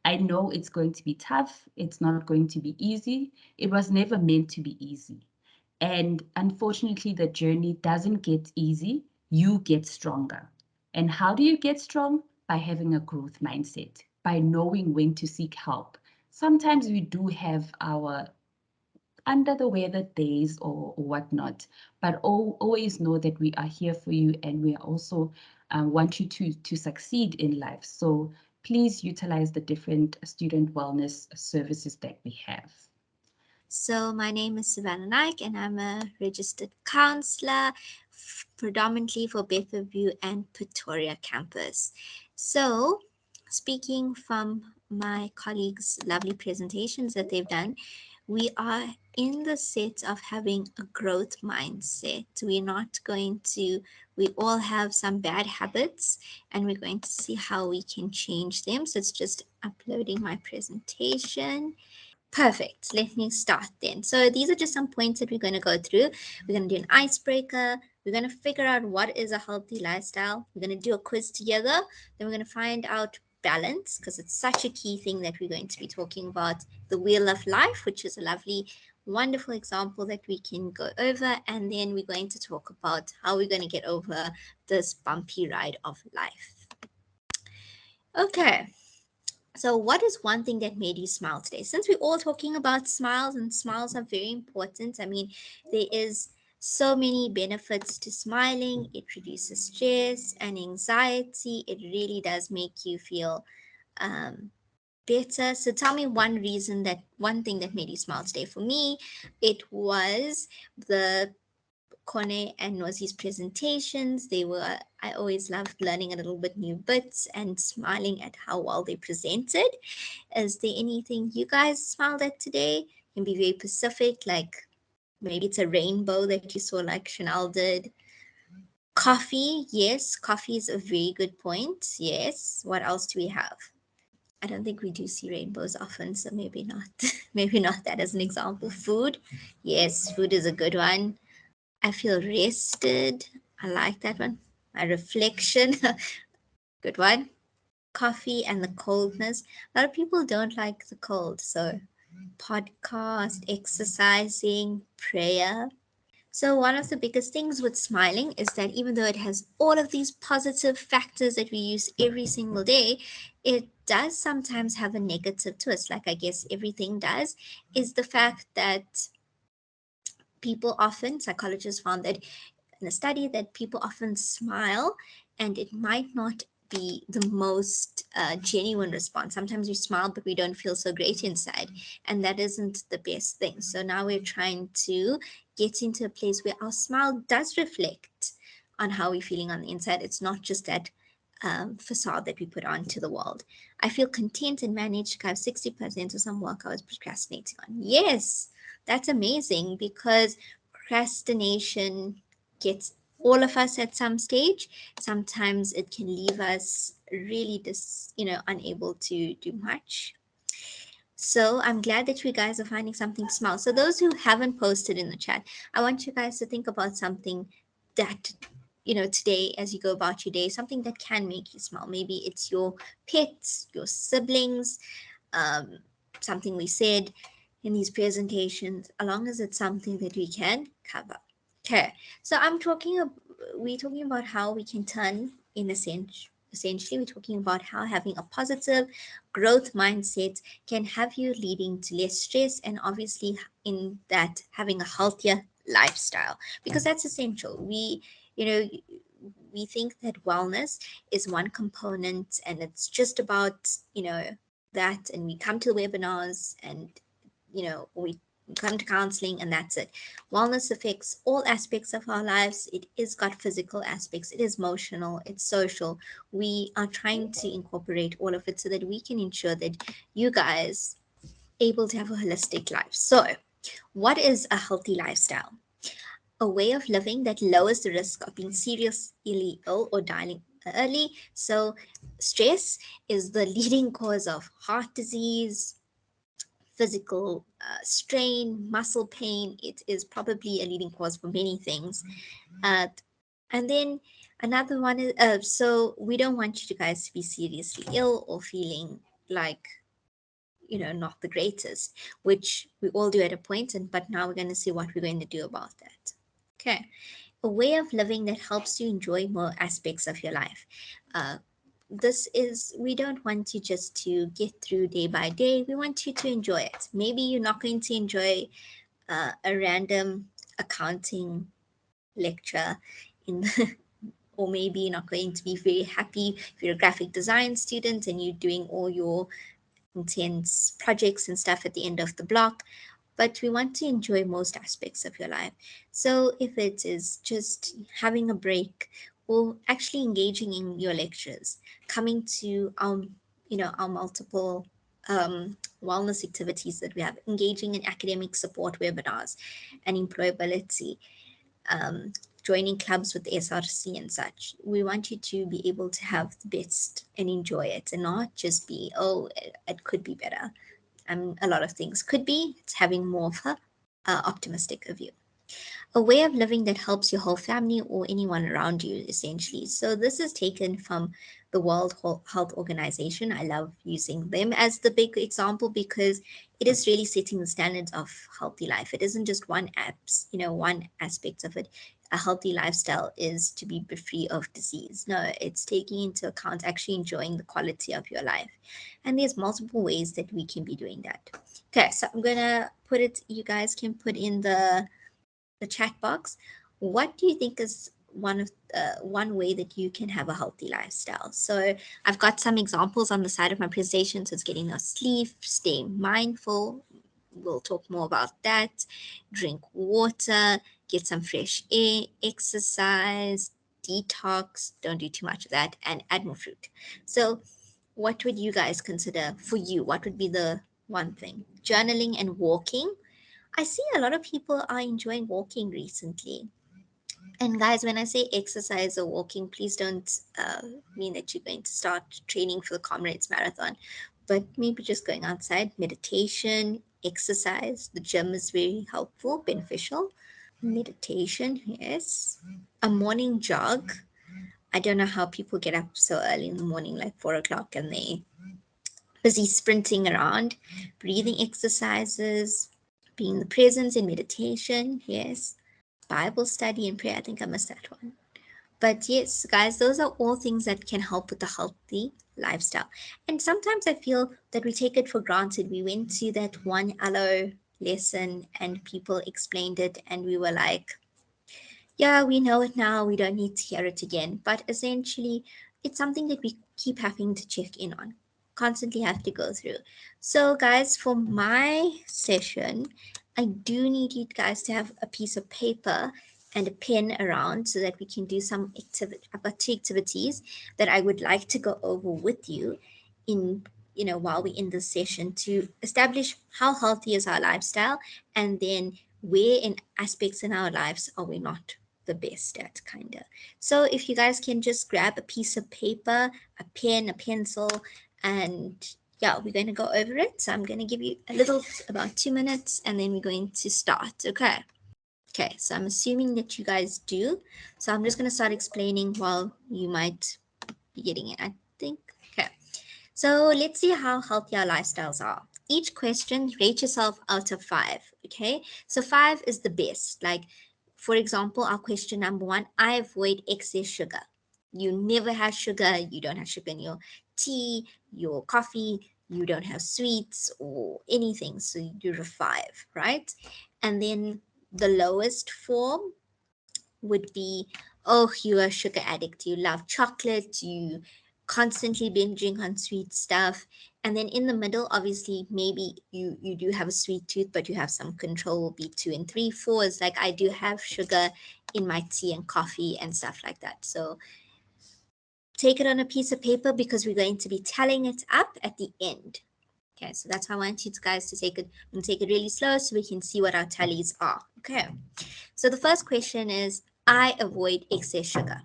I know it's going to be tough. It's not going to be easy. It was never meant to be easy. And unfortunately, the journey doesn't get easy. You get stronger. And how do you get strong? By having a growth mindset, by knowing when to seek help. Sometimes we do have our under the weather days or whatnot, but always know that we are here for you and we also want you to succeed in life. So please utilize the different student wellness services that we have. So, my name is Savannah Naik, and I'm a registered counselor, predominantly for Bethaview and Pretoria campus. So, speaking from my colleagues' lovely presentations that they've done, we are in the set of having a growth mindset. We're not going to, we all have some bad habits, and we're going to see how we can change them. So, it's just uploading my presentation. Perfect. Let me start then. So these are just some points that we're going to go through. We're going to do an icebreaker. We're going to figure out what is a healthy lifestyle. We're going to do a quiz together. Then we're going to find out balance because it's such a key thing that we're going to be talking about. The wheel of life, which is a lovely, wonderful example that we can go over. And then we're going to talk about how we're going to get over this bumpy ride of life. Okay. So, what is one thing that made you smile today? Since we're all talking about smiles, and smiles are very important. I mean, there is so many benefits to smiling. It reduces stress and anxiety. It really does make you feel um, better. So, tell me one thing that made you smile today. For me, it was the Kone and Nozi's presentations. I always loved learning a little bit new bits and smiling at how well they presented. Is there anything you guys smiled at today? You can be very specific, like maybe it's a rainbow that you saw, like Chanel did. Coffee, yes, coffee is a very good point. Yes. What else do we have? I don't think we do see rainbows often, so maybe not. Maybe not that as an example. Food, yes, food is a good one. I feel rested. I like that one. My reflection, good one. Coffee and the coldness. A lot of people don't like the cold. So, podcast, exercising, prayer. So, one of the biggest things with smiling is that even though it has all of these positive factors that we use every single day, it does sometimes have a negative twist, like I guess everything does, is the fact that people often, psychologists found that in a study that people often smile and it might not be the most genuine response. Sometimes we smile but we don't feel so great inside, and that isn't the best thing. So now we're trying to get into a place where our smile does reflect on how we're feeling on the inside. It's not just that facade that we put on to the world. I feel content and managed to have 60% of some work I was procrastinating on. Yes, that's amazing because procrastination gets all of us at some stage. Sometimes it can leave us really unable to do much. So I'm glad that you guys are finding something small. So those who haven't posted in the chat, I want you guys to think about something that today as you go about your day, something that can make you smile. Maybe it's your pets, your siblings, um, something we said in these presentations, as long as it's something that we can cover. Okay, so I'm talking we're talking about how we can turn in a sense. Essentially, we're talking about how having a positive growth mindset can have you leading to less stress, and obviously in that having a healthier lifestyle, because that's essential. You know, we think that wellness is one component and it's just about, that, and we come to the webinars and, we come to counseling and that's it. Wellness affects all aspects of our lives. It is got physical aspects, it is emotional, it's social. We are trying to incorporate all of it so that we can ensure that you guys able to have a holistic life. So, what is a healthy lifestyle? A way of living that lowers the risk of being seriously ill or dying early. So, stress is the leading cause of heart disease, physical strain, muscle pain. It is probably a leading cause for many things. Uh, and then another one is so we don't want you guys to be seriously ill or feeling like, not the greatest, which we all do at a point. And but now we're going to see what we're going to do about that. Okay, a way of living that helps you enjoy more aspects of your life. Uh, this is, we don't want you just to get through day by day. We want you to enjoy it. Maybe you're not going to enjoy a random accounting lecture in the, or maybe you're not going to be very happy if you're a graphic design student and you're doing all your intense projects and stuff at the end of the block, but we want to enjoy most aspects of your life. So if it is just having a break or actually engaging in your lectures, coming to our multiple wellness activities that we have, engaging in academic support webinars and employability, um, joining clubs with SRC and such. We want you to be able to have the best and enjoy it and not just be, oh, it could be better. A lot of things could be. It's having more of a optimistic view. A way of living that helps your whole family or anyone around you, essentially. So this is taken from the World Health Organization. I love using them as the big example because it is really setting the standards of healthy life. It isn't just one aspect of it. A healthy lifestyle is to be free of disease. No, it's taking into account actually enjoying the quality of your life. And there's multiple ways that we can be doing that. Okay, so I'm gonna put it, you guys can put in the chat box. What do you think is one way that you can have a healthy lifestyle? So I've got some examples on the side of my presentation. So it's getting no sleep, staying mindful. We'll talk more about that. Drink water, get some fresh air, exercise, detox. Don't do too much of that, and add more fruit. So, what would you guys consider for you? What would be the one thing? Journaling and walking. I see a lot of people are enjoying walking recently. And guys, when I say exercise or walking, please don't mean that you're going to start training for the Comrades Marathon, but maybe just going outside, meditation, exercise. The gym is very helpful, beneficial. Meditation, yes. A morning jog. I don't know how people get up so early in the morning, like 4 o'clock, and they busy sprinting around. Breathing exercises, being in the presence in meditation, yes. Bible study and prayer, I think I missed that one. But yes, guys, those are all things that can help with a healthy lifestyle. And sometimes I feel that we take it for granted. We went to that one aloe lesson and people explained it, and we were like, yeah, we know it now. We don't need to hear it again. But essentially, it's something that we keep having to check in on, constantly have to go through. So, guys, for my session, I do need you guys to have a piece of paper and a pen around so that we can do some activity. I've got two activities that I would like to go over with you in while we're in this session to establish how healthy is our lifestyle, and then where in aspects in our lives are we not the best at, kind of. So if you guys can just grab a piece of paper, a pen, a pencil, and yeah, we're going to go over it. So I'm going to give you a little, about 2 minutes, and then we're going to start. Okay, so I'm assuming that you guys do. So I'm just going to start explaining while you might be getting it, I think. Okay, so let's see how healthy our lifestyles are. Each question, rate yourself out of 5. Okay, so 5 is the best. Like For example, our question number one, I avoid excess sugar. You never have sugar, you don't have sugar in your tea, your coffee, you don't have sweets or anything. So you're a five, right? And then the lowest form would be, oh, you're a sugar addict. You love chocolate. You constantly binging on sweet stuff. And then in the middle, obviously, maybe you do have a sweet tooth, but you have some control, will be two and three. Four is like, I do have sugar in my tea and coffee and stuff like that. So take it on a piece of paper because we're going to be tallying it up at the end. Okay, so that's why I want you guys to take it and take it really slow so we can see what our tallies are. Okay. So the first question is, I avoid excess sugar.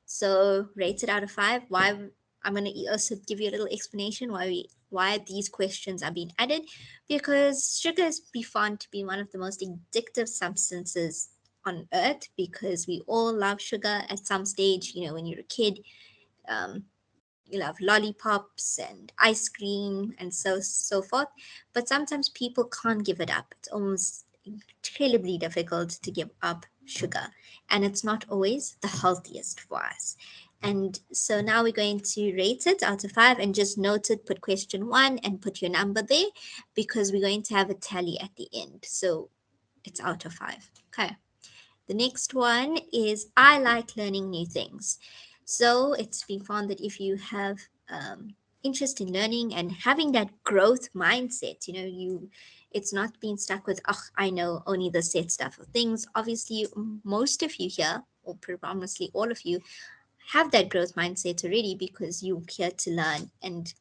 So rated out of five. Why? I'm going to also give you a little explanation why these questions are being added, because sugar is be found to be one of the most addictive substances on earth, because we all love sugar at some stage. You know, when you're a kid, um, you love lollipops and ice cream and so forth, but sometimes people can't give it up. It's almost incredibly difficult to give up sugar, and it's not always the healthiest for us. And so now we're going to rate it out of five, and just note it, put question one and put your number there, because we're going to have a tally at the end. So it's out of five. Okay. The next one is, I like learning new things. So it's been found that if you have interest in learning and having that growth mindset, you know, it's not being stuck with, oh, I know only the set stuff of things. Obviously, most of you here, or predominantly all of you, have that growth mindset already, because you're here to learn and,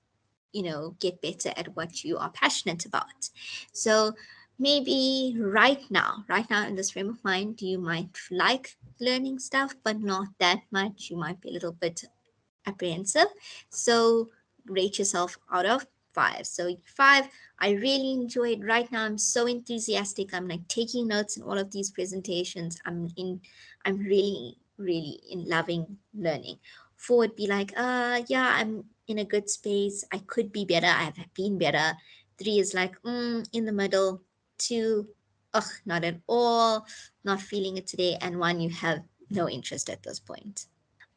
you know, get better at what you are passionate about. So maybe right now in this frame of mind, you might like learning stuff, but not that much. You might be a little bit apprehensive. So rate yourself out of five. So five, I really enjoy it right now. I'm so enthusiastic. I'm like taking notes in all of these presentations. I'm really, really in loving learning. Four would be like, yeah, I'm in a good space. I could be better. I've been better. Three is like, in the middle. Two, ugh, not at all. Not feeling it today. And one, you have no interest at this point.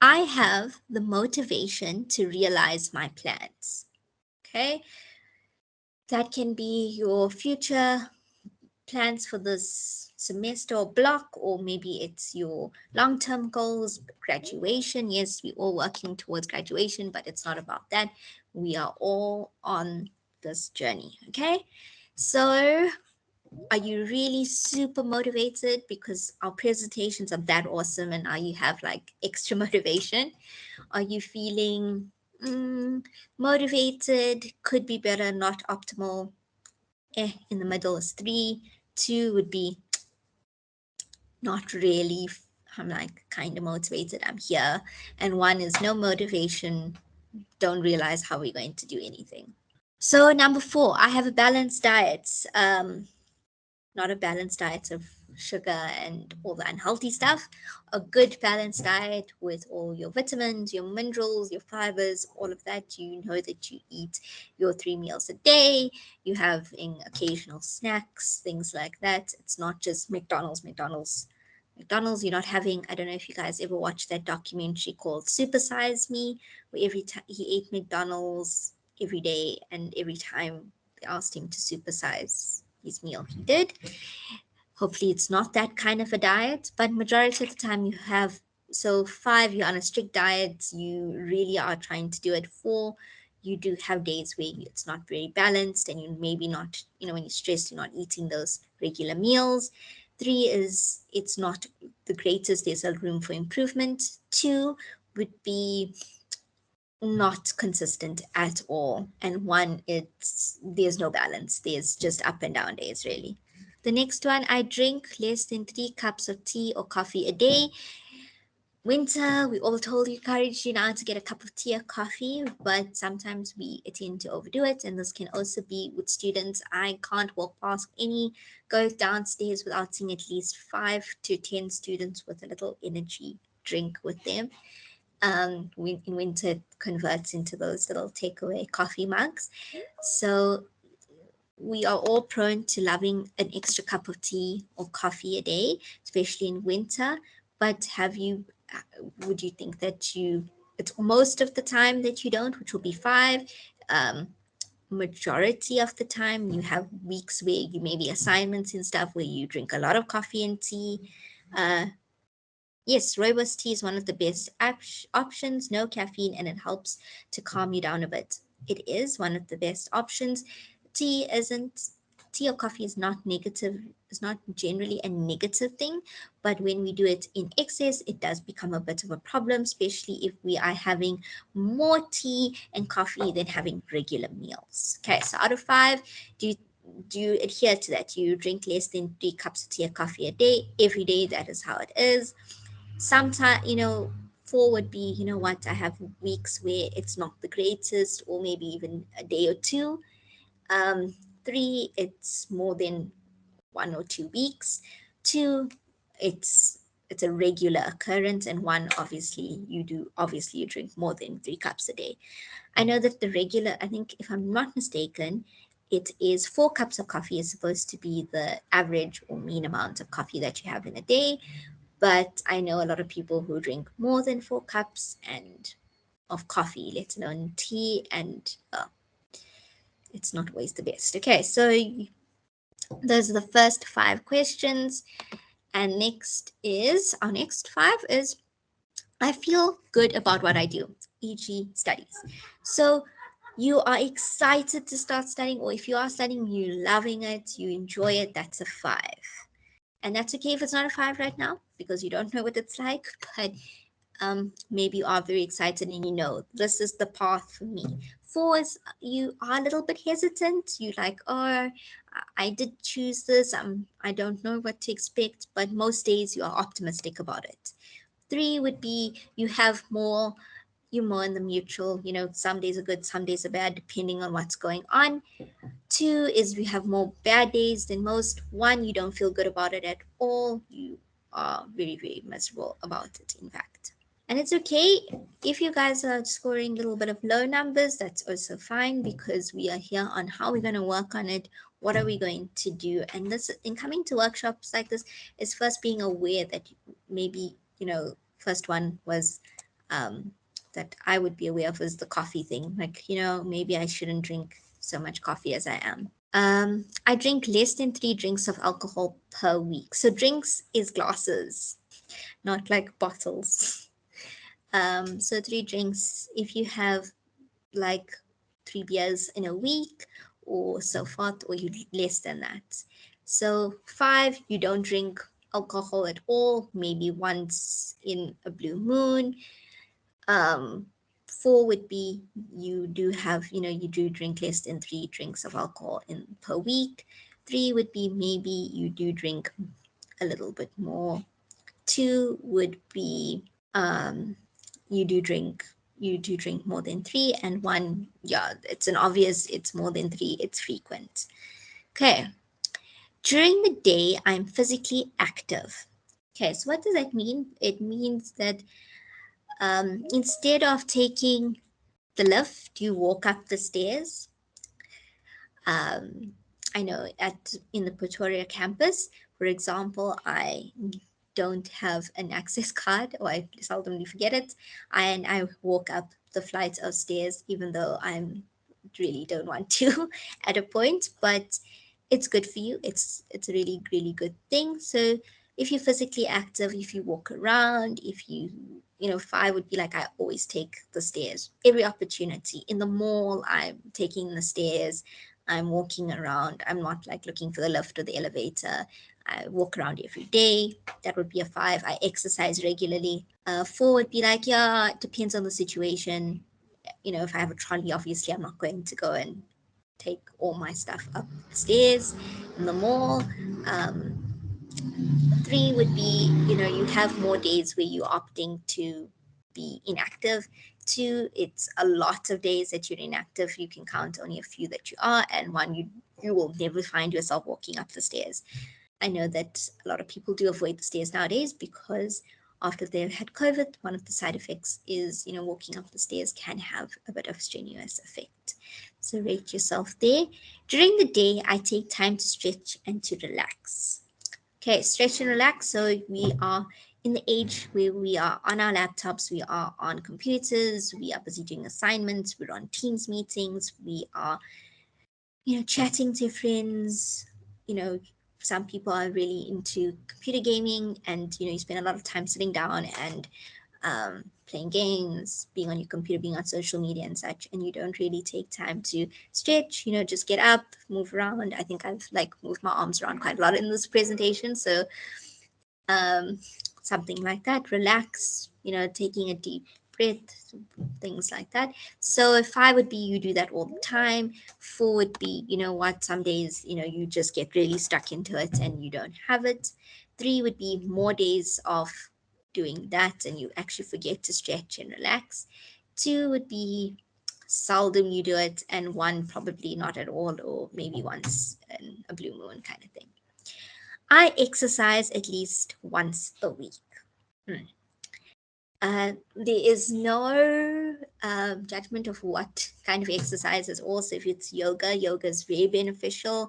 I have the motivation to realize my plans. Okay. That can be your future plans for this semester or block, or maybe it's your long term goals, graduation. Yes, we're all working towards graduation, but it's not about that. We are all on this journey. Okay. So, are you really super motivated because our presentations are that awesome, and now you have like extra motivation? Are you feeling motivated? Could be better, not optimal. In the middle is three. Two would be not really. I'm like kind of motivated. I'm here. And one is no motivation. Don't realize how we're going to do anything. So number four, I have a balanced diet. Not a balanced diet of sugar and all the unhealthy stuff. A good balanced diet with all your vitamins, your minerals, your fibers, all of that. You know that you eat your 3 meals a day. You have in occasional snacks, things like that. It's not just McDonald's. You're not having, I don't know if you guys ever watched that documentary called Super Size Me, where every time he ate McDonald's every day, and every time they asked him to supersize his meal, he did. Hopefully it's not that kind of a diet, but majority of the time you have. So five, you're on a strict diet, you really are trying to do it. Four, you do have days where it's not very balanced, and you maybe not, when you're stressed, you're not eating those regular meals. Three is, it's not the greatest, there's a room for improvement. Two would be not consistent at all, and one, it's there's no balance, there's just up and down days really. The next one, I drink less than 3 cups of tea or coffee a day. Winter, we all told you, encourage you now to get a cup of tea or coffee, but sometimes we tend to overdo it. And this can also be with students. I can't walk past any, go downstairs without seeing at least 5 to 10 students with a little energy drink with them. In winter, it converts into those little takeaway coffee mugs. So we are all prone to loving an extra cup of tea or coffee a day, especially in winter. But would you think that it's most of the time that you don't, which will be five. Um, Majority of the time, you have weeks where you maybe assignments and stuff where you drink a lot of coffee and tea. Uh, Yes, rooibos tea is one of the best options, no caffeine, and it helps to calm you down a bit. It is one of the best options. Tea isn't, tea or coffee is not negative, it's not generally a negative thing, but when we do it in excess, it does become a bit of a problem, especially if we are having more tea and coffee than having regular meals. Okay, so out of five, do you do you adhere to that? Do you drink less than 3 cups of tea or coffee a day? Every day, that is how it is. Sometimes, four would be, what, I have weeks where it's not the greatest, or maybe even a day or two. Three, it's more than 1 or 2 weeks. Two, it's it's a regular occurrence. And one, obviously you drink more than 3 cups a day. I know that the regular, I think, if I'm not mistaken, it is 4 cups of coffee is supposed to be the average or mean amount of coffee that you have in a day. But I know a lot of people who drink more than 4 cups and of coffee, let alone tea, and it's not always the best. Okay, so those are the first 5 questions. And our next five is, I feel good about what I do, e.g., studies. So you are excited to start studying, or if you are studying, you're loving it, you enjoy it, that's a five. And that's okay if it's not a five right now because you don't know what it's like, but maybe you are very excited and you know this is the path for me. Four is you are a little bit hesitant. You like, oh, I did choose this. I don't know what to expect, but most days you are optimistic about it. Three would be you're more in the mutual. Some days are good, some days are bad, depending on what's going on. Two is we have more bad days than most. One, you don't feel good about it at all. You are very, very miserable about it, in fact. And it's okay if you guys are scoring a little bit of low numbers, that's also fine because we are here on how we're going to work on it. What are we going to do? And this, in coming to workshops like this, is first being aware that maybe, first one was that I would be aware of was the coffee thing. Like, maybe I shouldn't drink so much coffee as I am. I drink less than 3 drinks of alcohol per week. So drinks is glasses, not like bottles. So 3 drinks, if you have like 3 beers in a week or so forth, or you less than that. So five, you don't drink alcohol at all, maybe once in a blue moon. Four would be you do drink less than 3 drinks of alcohol in per week. Three would be maybe you do drink a little bit more. Two would be um, you do drink more than three. And one, yeah, it's an obvious, it's more than three, it's frequent. Okay, during the day I'm physically active. Okay, so what does that mean? It means that instead of taking the lift, you walk up the stairs. um, I know in the Pretoria campus, for example, I don't have an access card, or I seldomly forget it, and I walk up the flights of stairs, even though I'm really don't want to at a point. But it's good for you. It's a really really good thing. So if you're physically active, if you walk around, if if I would be like, I always take the stairs every opportunity. In the mall, I'm taking the stairs. I'm walking around. I'm not like looking for the lift or the elevator. I walk around every day. That would be a five. I exercise regularly. Four would be like, yeah, it depends on the situation. If I have a trolley, obviously I'm not going to go and take all my stuff upstairs in the mall. Um, Three would be, you have more days where you're opting to be inactive. Two, it's a lot of days that you're inactive. You can count only a few that you are. And one, you will never find yourself walking up the stairs. I know that a lot of people do avoid the stairs nowadays because after they've had COVID, one of the side effects is, walking up the stairs can have a bit of strenuous effect. So rate yourself there. During the day, I take time to stretch and to relax. Okay, stretch and relax. So we are in the age where we are on our laptops, we are on computers, we are busy doing assignments, we're on Teams meetings, we are, chatting to friends. You know, some people are really into computer gaming, and you spend a lot of time sitting down and playing games, being on your computer, being on social media and such, and you don't really take time to stretch. Just get up, move around. I think I've like moved my arms around quite a lot in this presentation, so um, something like that. Relax, taking a deep breath, things like that. So if I would be, you do that all the time. Four would be, what, some days, you just get really stuck into it and you don't have it. Three would be more days of doing that and you actually forget to stretch and relax. Two would be seldom you do it, and one probably not at all, or maybe once in a blue moon kind of thing. I exercise at least once a week. Hmm. There is no judgment of what kind of exercise is. Also, if it's yoga, yoga is very beneficial.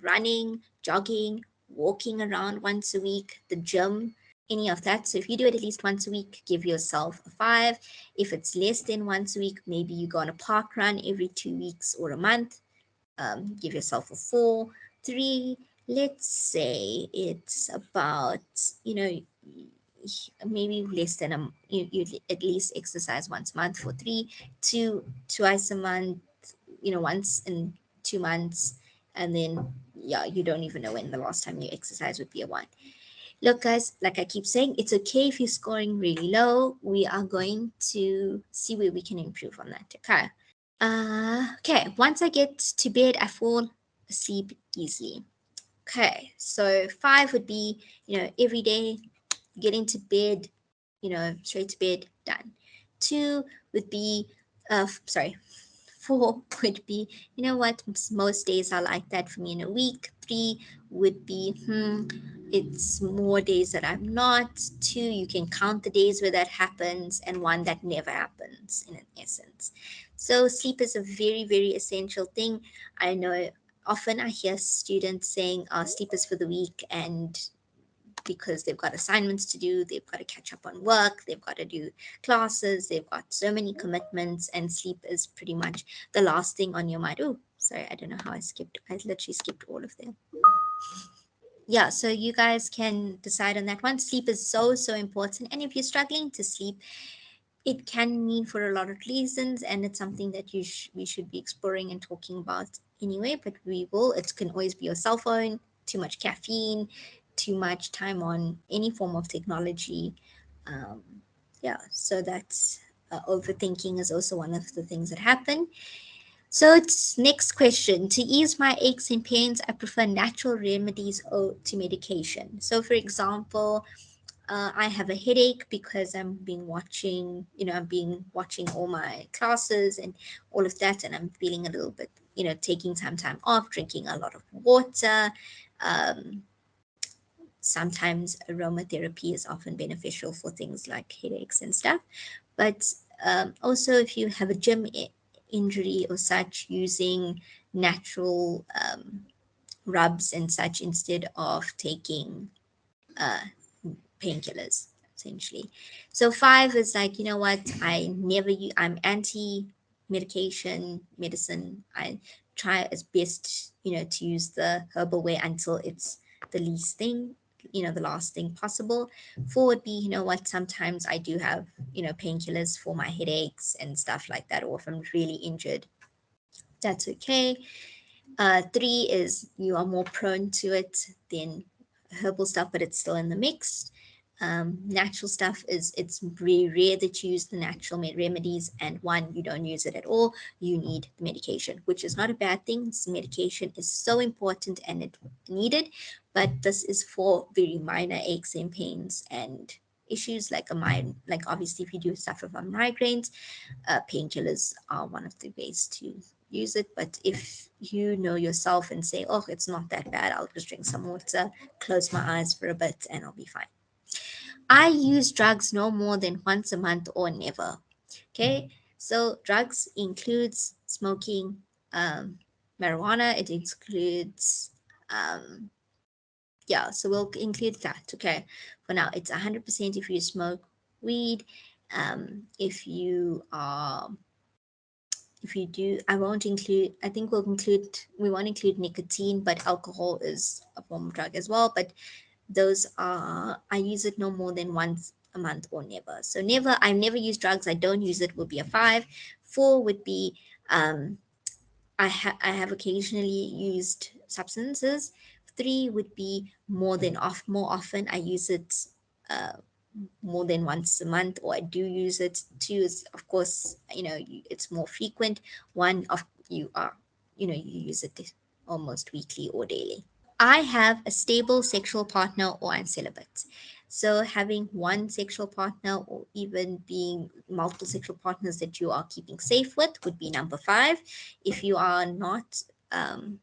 Running, jogging, walking around once a week, the gym, any of that. So if you do it at least once a week, give yourself a five. If it's less than once a week, maybe you go on a park run every 2 weeks or a month, give yourself a four. Three, let's say it's about, you know, maybe less than you at least exercise once a month for three. Two, twice a month, once in 2 months. And then, yeah, you don't even know when the last time you exercise would be a one. Look, guys, like I keep saying, it's okay if you're scoring really low. We are going to see where we can improve on that. Okay. Okay, once I get to bed, I fall asleep easily. Okay, so five would be, every day, get into bed, straight to bed, done. Two would be, sorry, four would be, what, most days are like that for me in a week. Three would be, it's more days that I'm not. Two, you can count the days where that happens, and one that never happens in essence. So sleep is a very, very essential thing. I know often I hear students saying, sleep is for the week, and because they've got assignments to do, they've got to catch up on work, they've got to do classes, they've got so many commitments, and sleep is pretty much the last thing on your mind. Oh, sorry, I don't know how I literally skipped all of them. Yeah, so you guys can decide on that one. Sleep is so, so important. And if you're struggling to sleep, it can mean for a lot of reasons, and it's something that we should be exploring and talking about anyway. But we will. It can always be your cell phone, too much caffeine, too much time on any form of technology. Um, yeah, so that's overthinking is also one of the things that happen. So it's next question. To ease my aches and pains, I prefer natural remedies to medication. So, for example, I have a headache because I'm being watching all my classes and all of that, and I'm feeling a little bit, taking some time off, drinking a lot of water. Um, Sometimes aromatherapy is often beneficial for things like headaches and stuff, but also if you have a gym injury or such, using natural rubs and such instead of taking uh, painkillers essentially. So five is like, what, I'm anti medication medicine. I try as best, to use the herbal way until it's the least thing, the last thing possible. Four would be, what, sometimes I do have, painkillers for my headaches and stuff like that, or if I'm really injured, that's okay. Three is you are more prone to it than herbal stuff, but it's still in the mix. Natural stuff is, it's very rare that you use the natural remedies, and one, you don't use it at all. You need the medication, which is not a bad thing. This medication is so important and it needed, but this is for very minor aches and pains and issues like a mind, like obviously if you do suffer from migraines, painkillers are one of the ways to use it. But if you know yourself and say, oh, it's not that bad, I'll just drink some water, close my eyes for a bit, and I'll be fine. I use drugs no more than once a month or never. Okay, so drugs includes smoking, um, marijuana. It includes, um, yeah. So we'll include that. Okay, for now it's 100% if you smoke weed. If you are, if you do, I won't include. I think we'll include. We won't include nicotine, but alcohol is a form of drug as well. But those are, I use it no more than once a month or never. So never, I never use drugs. I don't use it would be a 5. 4 would be, um, I have occasionally used substances. 3 would be more often. I use it uh, more than once a month, or I do use it. 2 is, of course, it's more frequent. 1 of you are, you use it almost weekly or daily. I have a stable sexual partner or I'm celibate. So having one sexual partner or even being multiple sexual partners that you are keeping safe with would be number 5. If you are not, um,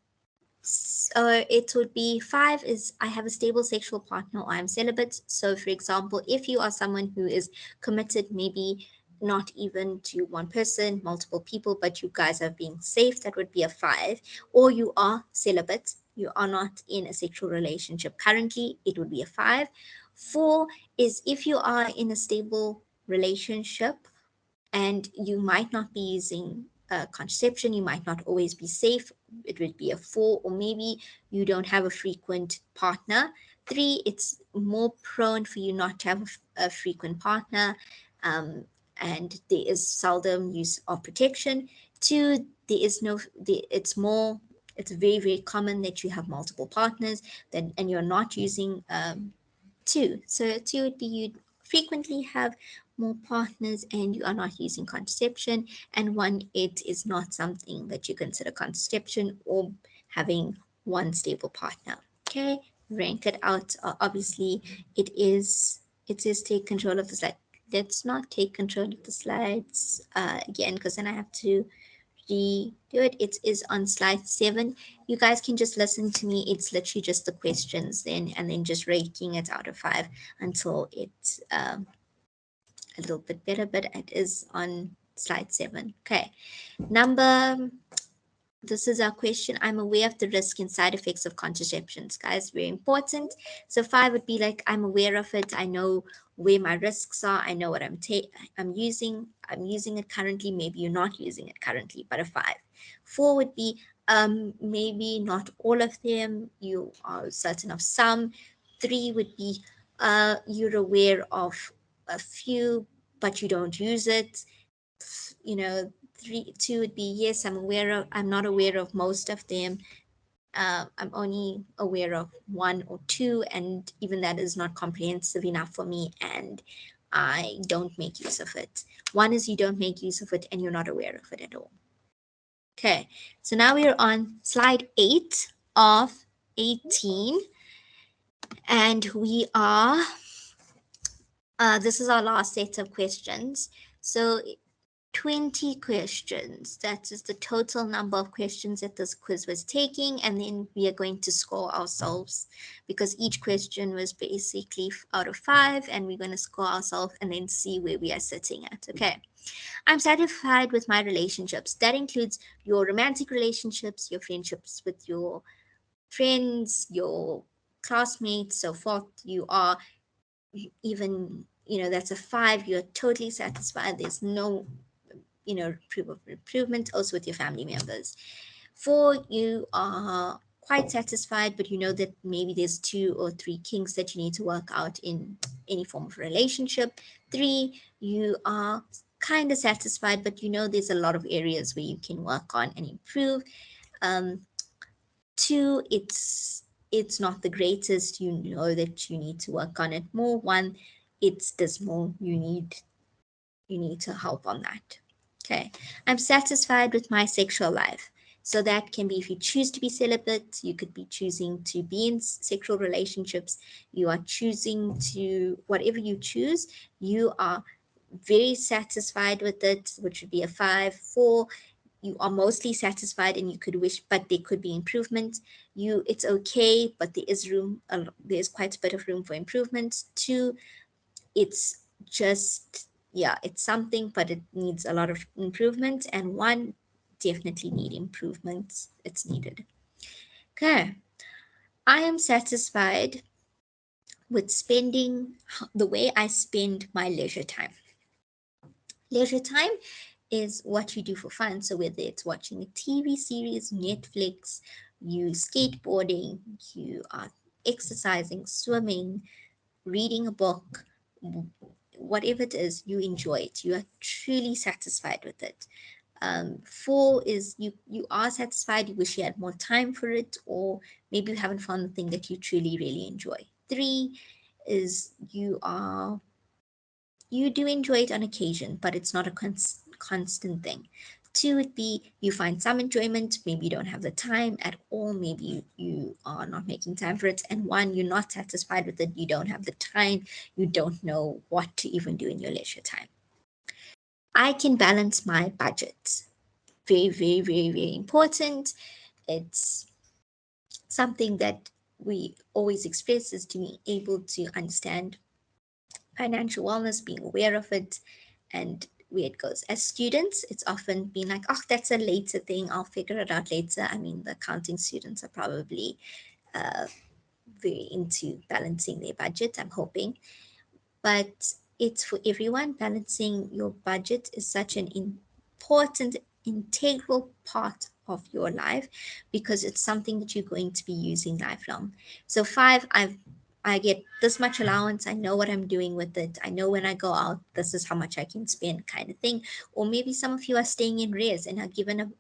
so it would be 5 is I have a stable sexual partner or I'm celibate. So for example, if you are someone who is committed, maybe not even to one person, multiple people, but you guys are being safe, that would be a 5. Or you are celibate, you are not in a sexual relationship currently, it would be a 5. 4 is if you are in a stable relationship and you might not be using contraception, you might not always be safe, it would be a 4. Or maybe you don't have a frequent partner. 3, it's more prone for you not to have a frequent partner, um, and there is seldom use of protection. 2, there is no, it's more, it's very, very common that you have multiple partners, then, and you're not using 2. So 2 would be you frequently have more partners and you are not using contraception. And 1, it is not something that you consider contraception or having one stable partner. Okay, rank it out. Obviously, it is take control of the slide. Let's not take control of the slides again, because then I have to redo it. It is on slide 7. You guys can just listen to me. It's literally just the questions then, and then just rating it out of 5 until it's a little bit better, but it is on slide 7. Okay. Number, this is our question. I'm aware of the risk and side effects of contraceptions, guys. Very important. So 5 would be like, I'm aware of it. I know where my risks are. I know what I'm using. I'm using it currently. Maybe you're not using it currently, but a 5. 4 would be, maybe not all of them. You are certain of some. 3 would be, you're aware of a few, but you don't use it. 2 would be, yes, I'm not aware of most of them. I'm only aware of 1 or 2, and even that is not comprehensive enough for me, and I don't make use of it. 1 is you don't make use of it and you're not aware of it at all. Okay, so now we're on slide 8 of 18, and we are, this is our last set of questions. So 20 questions. That is the total number of questions that this quiz was taking. And then we are going to score ourselves because each question was basically out of 5. And we're going to score ourselves and then see where we are sitting at. Okay. I'm satisfied with my relationships. That includes your romantic relationships, your friendships with your friends, your classmates, so forth. You are even, that's a 5. You're totally satisfied. There's no proof of improvement, also with your family members. 4, you are quite satisfied, but you know that maybe there's 2 or 3 kinks that you need to work out in any form of relationship. 3, you are kind of satisfied, but you know there's a lot of areas where you can work on and improve. um, 2, it's not the greatest, you know that you need to work on it more. 1, it's dismal, you need to help on that. Okay. I'm satisfied with my sexual life. So that can be if you choose to be celibate, you could be choosing to be in sexual relationships, you are choosing to, whatever you choose, you are very satisfied with it, which would be a 5. 4, you are mostly satisfied and you could wish, but there could be improvement. It's okay, but there is quite a bit of room for improvement. 2, it's just, yeah, it's something, but it needs a lot of improvement, and one definitely need improvements. It's needed. Okay. I am satisfied with spending the way I spend my leisure time. Leisure time is what you do for fun. So whether it's watching a TV series, Netflix, you skateboarding, you are exercising, swimming, reading a book, whatever it is, you enjoy it. You are truly satisfied with it. Four is you are satisfied. You wish you had more time for it, or maybe you haven't found the thing that you truly really enjoy. Three is you do enjoy it on occasion, but it's not a constant thing. Two would be you find some enjoyment, maybe you don't have the time at all, maybe you are not making time for it. And one, you're not satisfied with it, you don't have the time, you don't know what to even do in your leisure time. I can balance my budget. Very, very, very, very important. It's something that we always express is to be able to understand financial wellness, being aware of it, and where it goes. As students, it's often been like, oh, that's a later thing. I'll figure it out later. I mean, the accounting students are probably uh, very into balancing their budget, I'm hoping. But it's for everyone. Balancing your budget is such an important, integral part of your life because it's something that you're going to be using lifelong. So five, I get this much allowance. I know what I'm doing with it. I know when I go out, this is how much I can spend, kind of thing. Or maybe some of you are staying in res and are given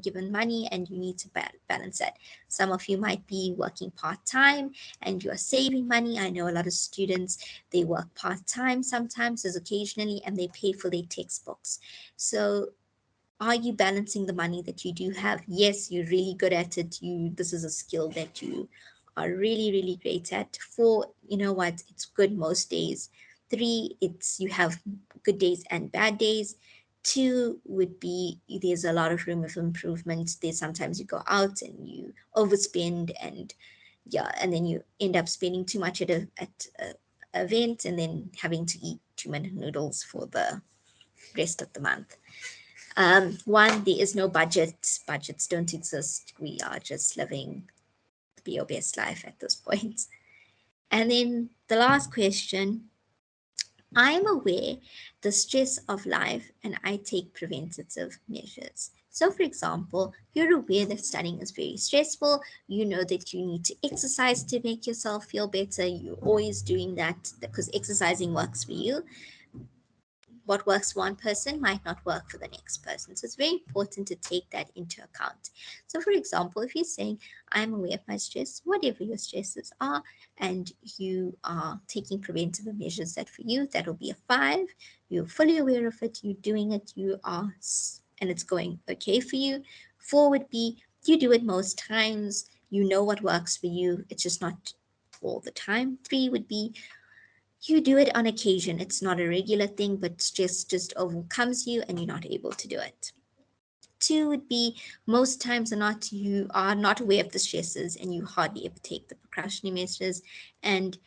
given money, and you need to balance that. Some of you might be working part time and you are saving money. I know a lot of students, they work part time sometimes, as occasionally, and they pay for their textbooks. So are you balancing the money that you do have? Yes, you're really good at it. This is a skill that you are really, really great at. Four, you know what, it's good most days. Three, it's you have good days and bad days. Two would be there's a lot of room of improvement. There's sometimes you go out and you overspend, and yeah, and then you end up spending too much at a event, and then having to eat 2 minute noodles for the rest of the month. One, there is no budget. Budgets don't exist. We are just living to be your best life at this point. And then the last question, I am aware the stress of life and I take preventative measures. So, for example, you're aware that studying is very stressful. You know that you need to exercise to make yourself feel better. You're always doing that because exercising works for you. What works for one person might not work for the next person. So it's very important to take that into account. So, for example, if you're saying, I'm aware of my stress, whatever your stresses are, and you are taking preventative measures that for you, that'll be a five. You're fully aware of it, you're doing it, and it's going okay for you. Four would be, you do it most times, you know what works for you, it's just not all the time. Three would be, you do it on occasion. It's not a regular thing, but stress just overcomes you and you're not able to do it. Two would be most times or not, you are not aware of the stresses and you hardly ever take the precautionary measures. And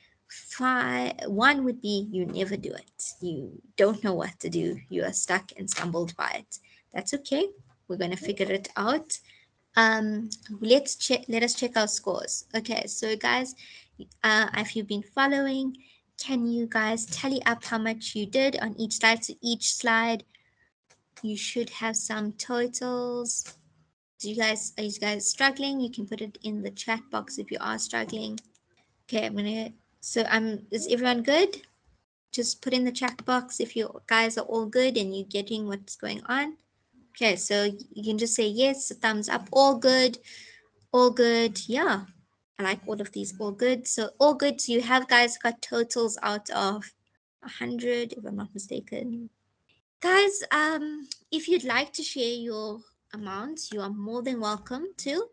one would be you never do it. You don't know what to do. You are stuck and stumbled by it. That's okay. We're going to figure it out. Let us check our scores. Okay, so guys, if you've been following, can you guys tally up how much you did on each slide? So each slide, you should have some totals. Are you guys struggling? You can put it in the chat box if you are struggling. Okay, is everyone good? Just put in the chat box if you guys are all good and you're getting what's going on. Okay, so you can just say yes, thumbs up, all good, all good. Yeah, I like all of these, all good. So all good. So you have guys got totals out of 100, if I'm not mistaken. Guys, if you'd like to share your amounts, you are more than welcome to.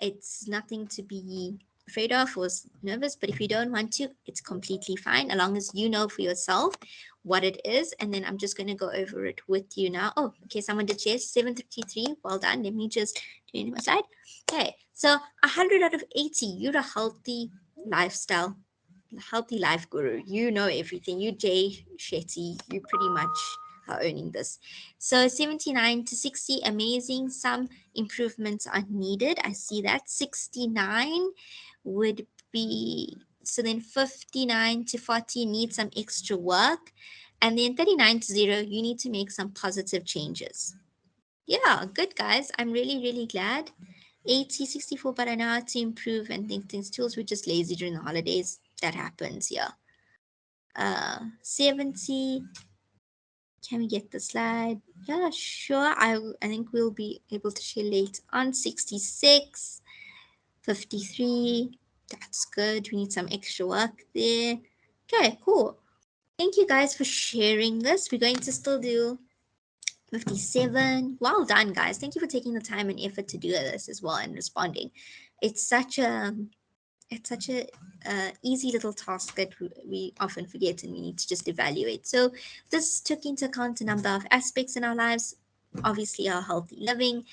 It's nothing to be afraid of or nervous, but if you don't want to, it's completely fine, as long as you know for yourself what it is. And then I'm just going to go over it with you now. Oh, okay, someone did share 753. Well done. Let me just do it on my side. Okay, so 100 out of 80, you're a healthy lifestyle healthy life guru. You know everything. You Jay Shetty. You pretty much are owning this. So 79 to 60, amazing. Some improvements are needed. I see that. 69 would be, so then 59 to 40 need some extra work. And then 39 to 0, you need to make some positive changes. Yeah, good guys. I'm really, really glad. 80, 64, but I know how to improve and think things tools. We're just lazy during the holidays. That happens, yeah. 70. Can we get the slide? Yeah, sure. I think we'll be able to share later on. 66, 53. That's good. We need some extra work there. Okay, cool. Thank you guys for sharing this. We're going to still do 57. Well done, guys. Thank you for taking the time and effort to do this as well and responding. It's such a it's such a easy little task that we often forget and we need to just evaluate. So this took into account a number of aspects in our lives, obviously our healthy living,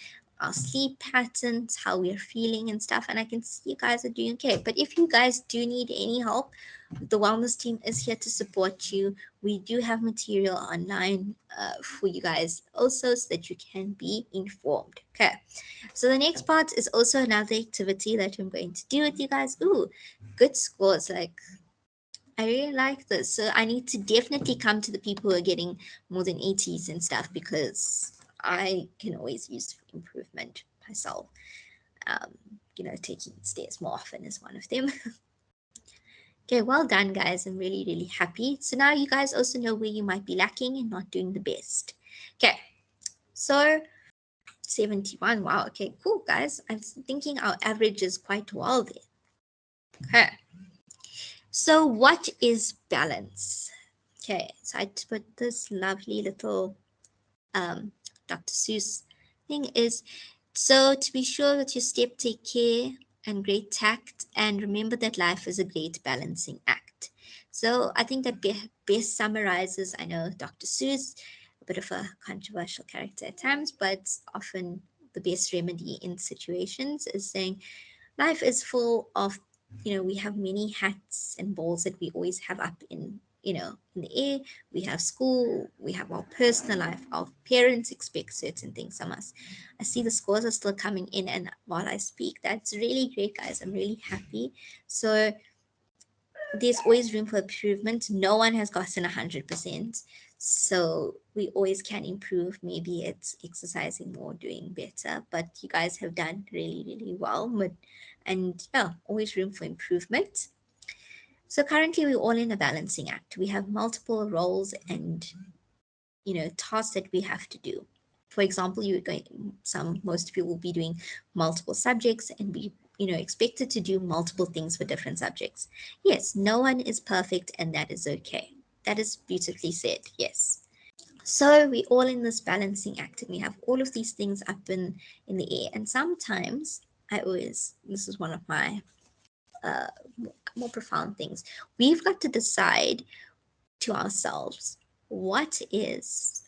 our sleep patterns, how we're feeling and stuff. And I can see you guys are doing okay. But if you guys do need any help, the wellness team is here to support you. We do have material online for you guys also so that you can be informed. Okay. So the next part is also another activity that I'm going to do with you guys. Ooh, good scores. Like, I really like this. So I need to definitely come to the people who are getting more than 80s and stuff because I can always use improvement myself. Um, taking stairs more often is one of them. Okay, well done, guys. I'm really, really happy. So now you guys also know where you might be lacking and not doing the best. Okay, so 71. Wow. Okay, cool, guys. I'm thinking our average is quite well there. Okay. So what is balance? Okay, so I put this lovely little Dr. Seuss thing is, so to be sure that your step take care and great tact, and remember that life is a great balancing act. So I think that best summarizes, I know Dr. Seuss, a bit of a controversial character at times, but often the best remedy in situations is saying life is full of, we have many hats and balls that we always have up in the air. We have school, we have our personal life, our parents expect certain things from us. I see the scores are still coming in, and while I speak, that's really great, guys. I'm really happy. So there's always room for improvement. No one has gotten 100%. So we always can improve. Maybe it's exercising more, doing better, but you guys have done really, really well. And yeah, always room for improvement. So currently we're all in a balancing act. We have multiple roles and tasks that we have to do. For example, most people will be doing multiple subjects and be expected to do multiple things for different subjects. Yes, no one is perfect and that is okay. That is beautifully said. Yes. So we all in this balancing act and we have all of these things up in the air. And sometimes this is one of my uh, more profound things. We've got to decide to ourselves, what is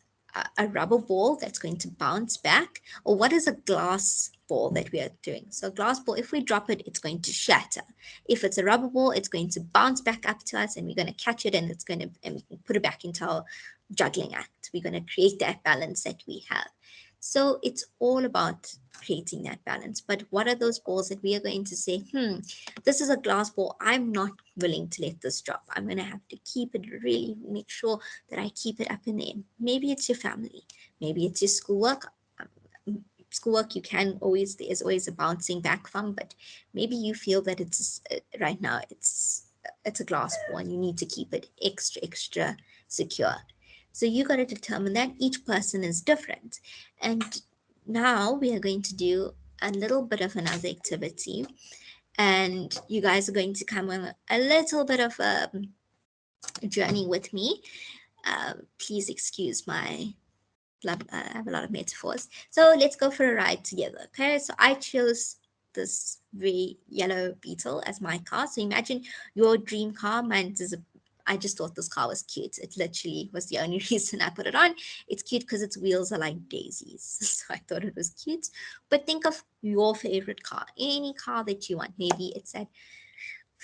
a rubber ball that's going to bounce back, or what is a glass ball that we are doing? So, a glass ball, if we drop it, it's going to shatter. If it's a rubber ball, it's going to bounce back up to us, and we're going to catch it, and we can put it back into our juggling act. We're going to create that balance that we have. So, it's all about creating that balance. But what are those balls that we are going to say, this is a glass ball. I'm not willing to let this drop. I'm going to have to keep it, really make sure that I keep it up in the air. Maybe it's your family. Maybe it's your schoolwork. Schoolwork, there's always a bouncing back from, but maybe you feel that it's right now it's a glass ball and you need to keep it extra, extra secure. So you got to determine that each person is different. And now we are going to do a little bit of another activity, and you guys are going to come on a little bit of a journey with me. Please excuse my I have a lot of metaphors. So let's go for a ride together. Okay, so I chose this very yellow beetle as my car. So imagine your dream car. I just thought this car was cute. It literally was the only reason I put it on. It's cute because its wheels are like daisies. So I thought it was cute. But think of your favorite car, any car that you want. Maybe it's that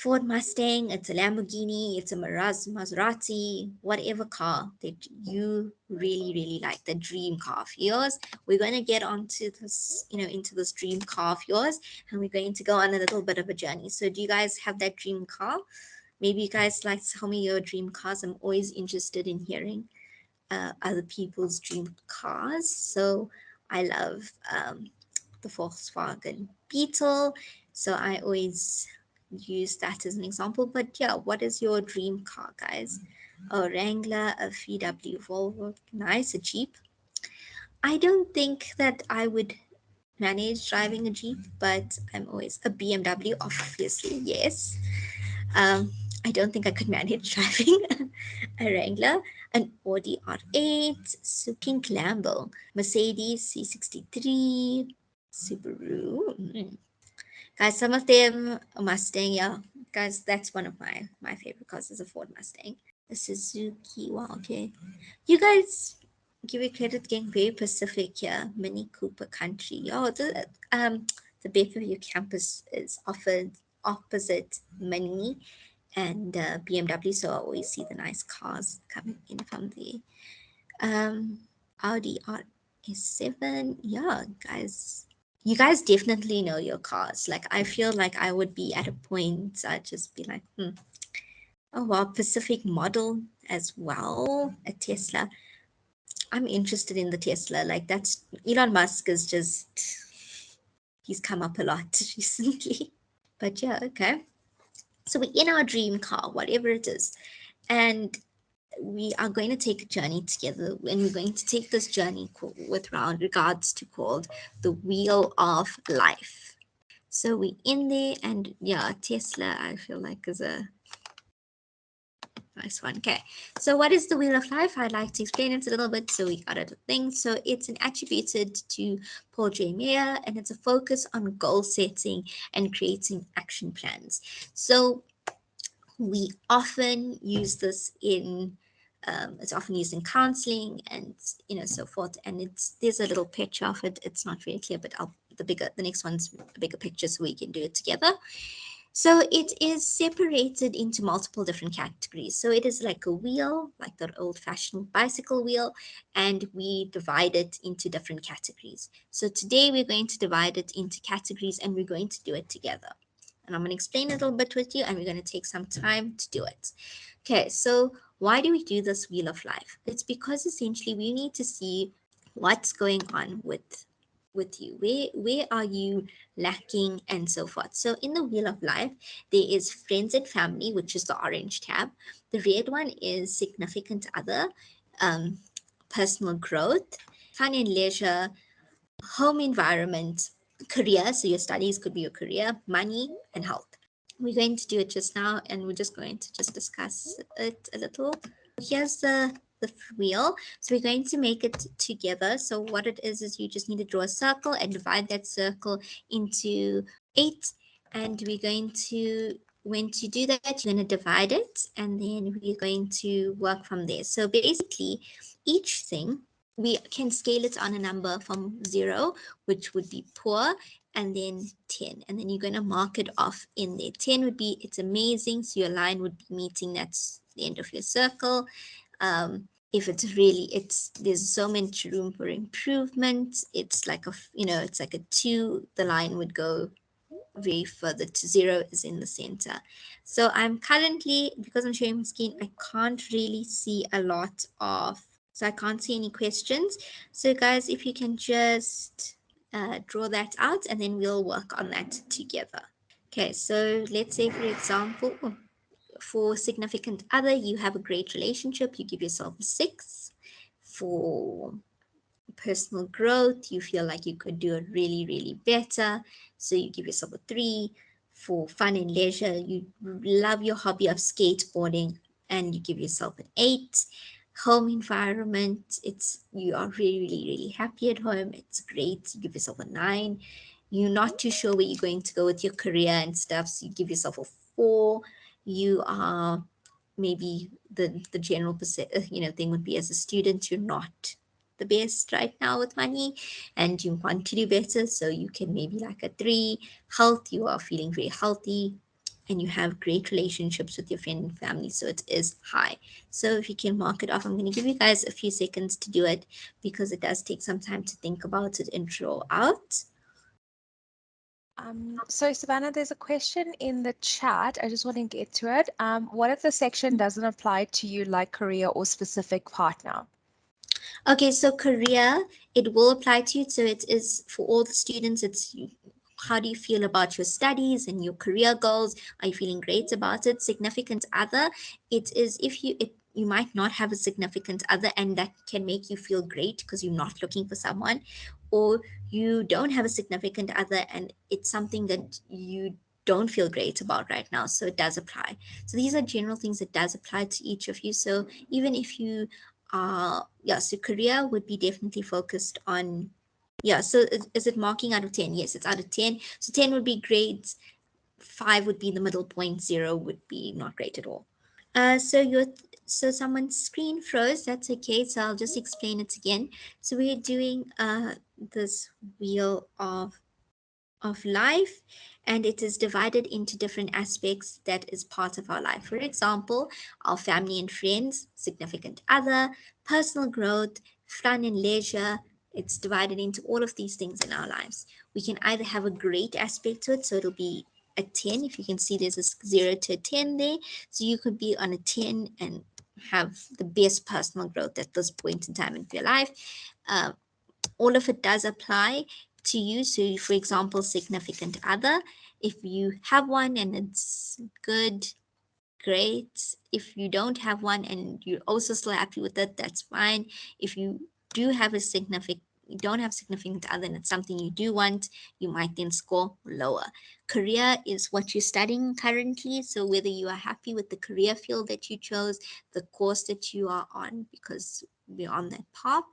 Ford Mustang, it's a Lamborghini, it's a Maserati, whatever car that you really, really like, the dream car of yours. We're going to get onto this, into this dream car of yours, and we're going to go on a little bit of a journey. So, do you guys have that dream car? Maybe you guys like to tell me your dream cars. I'm always interested in hearing other people's dream cars. So, I love the Volkswagen Beetle. So I always use that as an example. But yeah, what is your dream car, guys? A Wrangler, a VW Volvo, nice, a Jeep. I don't think that I would manage driving a Jeep, but I'm always a BMW, obviously, yes. Um, I don't think I could manage driving a Wrangler, an Audi R8, Pink Lambo, Mercedes C63, Subaru. Guys, some of them a Mustang, yeah. Guys, that's one of my favorite cars is a Ford Mustang. A Suzuki, wow, okay. You guys give it credit getting very Pacific here. Mini Cooper Country. Oh, the Beverview campus is offered opposite Mini and BMW, so I always see the nice cars coming in from there. Audi RS7, yeah, guys, you guys definitely know your cars. Like, I feel like I would be at a point, I'd just be like, oh wow, Pacific model as well, a Tesla. I'm interested in the Tesla. Like, that's Elon Musk is just, he's come up a lot recently. But yeah, okay. So we're in our dream car, whatever it is. And we are going to take a journey together, and we're going to take this journey with regards to called the Wheel of Life. So we in there, and yeah, Tesla, I feel like is a nice one. Okay, so what is the Wheel of Life? I'd like to explain it a little bit. So we got it a thing. So it's an attributed to Paul J. Mayer, and it's a focus on goal setting and creating action plans. So we often use this in it's often used in counseling and so forth, and there's a little picture of it. It's not very clear, but the next one's a bigger picture so we can do it together. So it is separated into multiple different categories. So it is like a wheel, like the old fashioned bicycle wheel, and we divide it into different categories. So today we're going to divide it into categories, and we're going to do it together. And I'm going to explain a little bit with you, and we're going to take some time to do it. Okay, so why do we do this Wheel of Life? It's because essentially we need to see what's going on with you. Where are you lacking and so forth. So in the Wheel of Life, there is friends and family, which is the orange tab. The red one is significant other, um, personal growth, fun and leisure, home environment, career. So your studies could be your career, money, and health. We're going to do it just now, and we're just going to just discuss it a little. Here's the wheel. So we're going to make it together. So what it is you just need to draw a circle and divide that circle into 8. And we're going to, when to do that, you're going to divide it, and then we're going to work from there. So basically, each thing we can scale it on a number from 0, which would be poor, and then 10, and then you're going to mark it off in there. 10 would be it's amazing, so your line would be meeting, that's the end of your circle. If it's really, it's there's so much room for improvement, it's like it's like a 2, the line would go very further to 0 is in the center. So I'm currently, because I'm showing my screen, I can't really see a lot of, so I can't see any questions. So guys, if you can just draw that out, and then we'll work on that together. Okay, so let's say for example, for significant other, you have a great relationship, you give yourself a 6. For personal growth, you feel like you could do it really, really better, so you give yourself a 3. For fun and leisure, you love your hobby of skateboarding, and you give yourself an 8. Home environment, it's you are really, really, really happy at home, it's great, you give yourself a 9. You're not too sure where you're going to go with your career and stuff, so you give yourself a 4. You are maybe the general thing would be, as a student, you're not the best right now with money, and you want to do better, so you can maybe like a 3. Health, you are feeling very healthy, and you have great relationships with your friend and family. So it is high. So if you can mark it off, I'm going to give you guys a few seconds to do it because it does take some time to think about it and draw out. So Savannah, there's a question in the chat. I just want to get to it. What if the section doesn't apply to you, like career or specific partner? Okay, so career, it will apply to you. So it is for all the students. How do you feel about your studies and your career goals? Are you feeling great about it? Significant other, it is if you might not have a significant other, and that can make you feel great because you're not looking for someone, or you don't have a significant other and it's something that you don't feel great about right now. So it does apply. So these are general things that does apply to each of you. So even if you yeah, so career would be definitely focused on, yeah, so is it marking out of 10? Yes, it's out of 10. So 10 would be great, 5 would be the middle point, 0 would be not great at all. So someone's screen froze. That's okay. So I'll just explain it again. So we're doing this wheel of life, and it is divided into different aspects that is part of our life. For example, our family and friends, significant other, personal growth, fun and leisure. It's divided into all of these things in our lives. We can either have a great aspect to it, so it'll be a 10. If you can see, there's a 0 to a 10 there. So you could be on a 10 and have the best personal growth at this point in time in your life. Uh, all of it does apply to you. So, for example, significant other, if you have one and it's good, great. If you don't have one and you're also still happy with it, that's fine. If you do have a significant you don't have significant other and it's something you do want, you might then score lower. Career is what you're studying currently. So whether you are happy with the career field that you chose, the course that you are on, because we're on that path.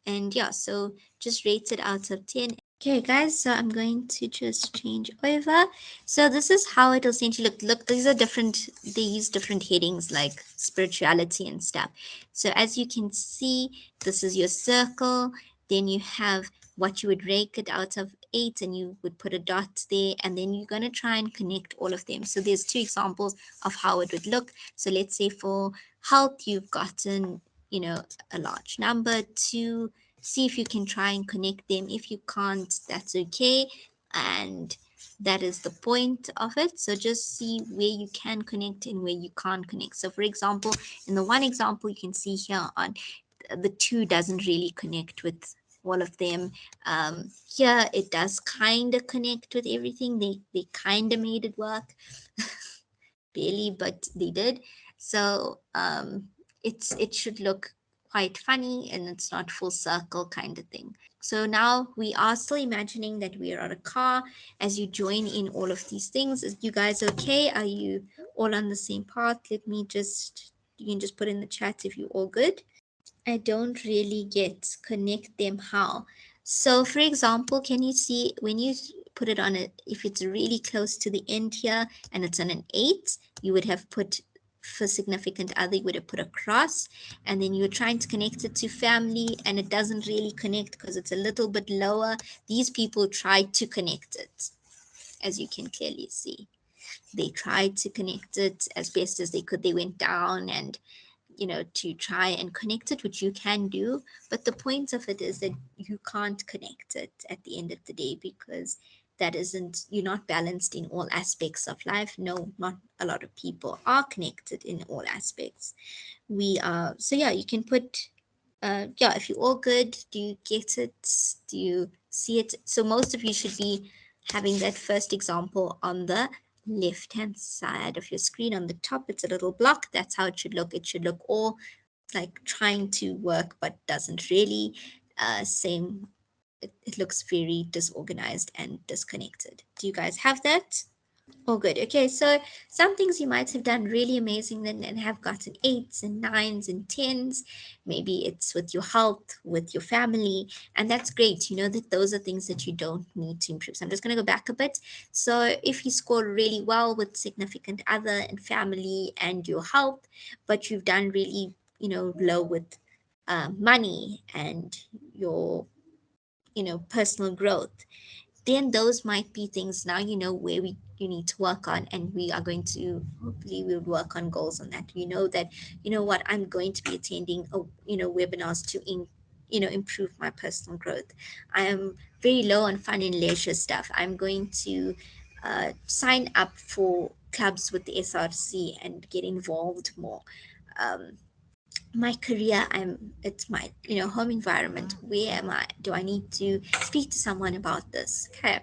And yeah, so just rate it out of 10. Okay, guys, so I'm going to just change over. So this is how it'll essentially look. Look, these are different, they use different headings like spirituality and stuff. So as you can see, this is your circle. Then you have what you would rate it out of 8, and you would put a dot there, and then you're going to try and connect all of them. So there's two examples of how it would look. So let's say for health, you've gotten, a large number. 2, see if you can try and connect them. If you can't, that's okay. And that is the point of it. So just see where you can connect and where you can't connect. So for example, in the one example, you can see here on the 2 doesn't really connect with all of them. Here it does kind of connect with everything. They kind of made it work. Barely, but they did. So it should look quite funny, and it's not full circle kind of thing. So now we are still imagining that we are on a car as you join in all of these things. Is you guys okay? Are you all on the same path? You can just put in the chat if you're all good. I don't really get connect them how. So for example, can you see when you put it on it, if it's really close to the end here and it's on an 8, you would have put for significant other, you would have put a cross, and then you're trying to connect it to family and it doesn't really connect because it's a little bit lower. These people tried to connect it, as you can clearly see. They tried to connect it as best as they could. They went down and to try and connect it, which you can do. But the point of it is that you can't connect it at the end of the day because you're not balanced in all aspects of life. No, not a lot of people are connected in all aspects. We are, so yeah, you can put, yeah, if you're all good, do you get it? Do you see it? So most of you should be having that first example on the left hand side of your screen. On the top it's a little block. That's how it should look. It should look all like trying to work but doesn't really. Same, it looks very disorganized and disconnected. Do you guys have that? Oh, good. Okay, so some things you might have done really amazing and have gotten 8s and 9s and 10s. Maybe it's with your health, with your family, and that's great. You know that those are things that you don't need to improve. So I'm just going to go back a bit. So if you score really well with significant other and family and your health, but you've done really, low with money and your, personal growth, then those might be things now where we you need to work on, and we are going to, hopefully we'll work on goals on that. You know that, you know what, I'm going to be attending a, webinars to improve my personal growth. I am very low on fun and leisure stuff. I'm going to sign up for clubs with the SRC and get involved more. um, my career, it's my home environment. Where am I? Do I need to speak to someone about this? Okay.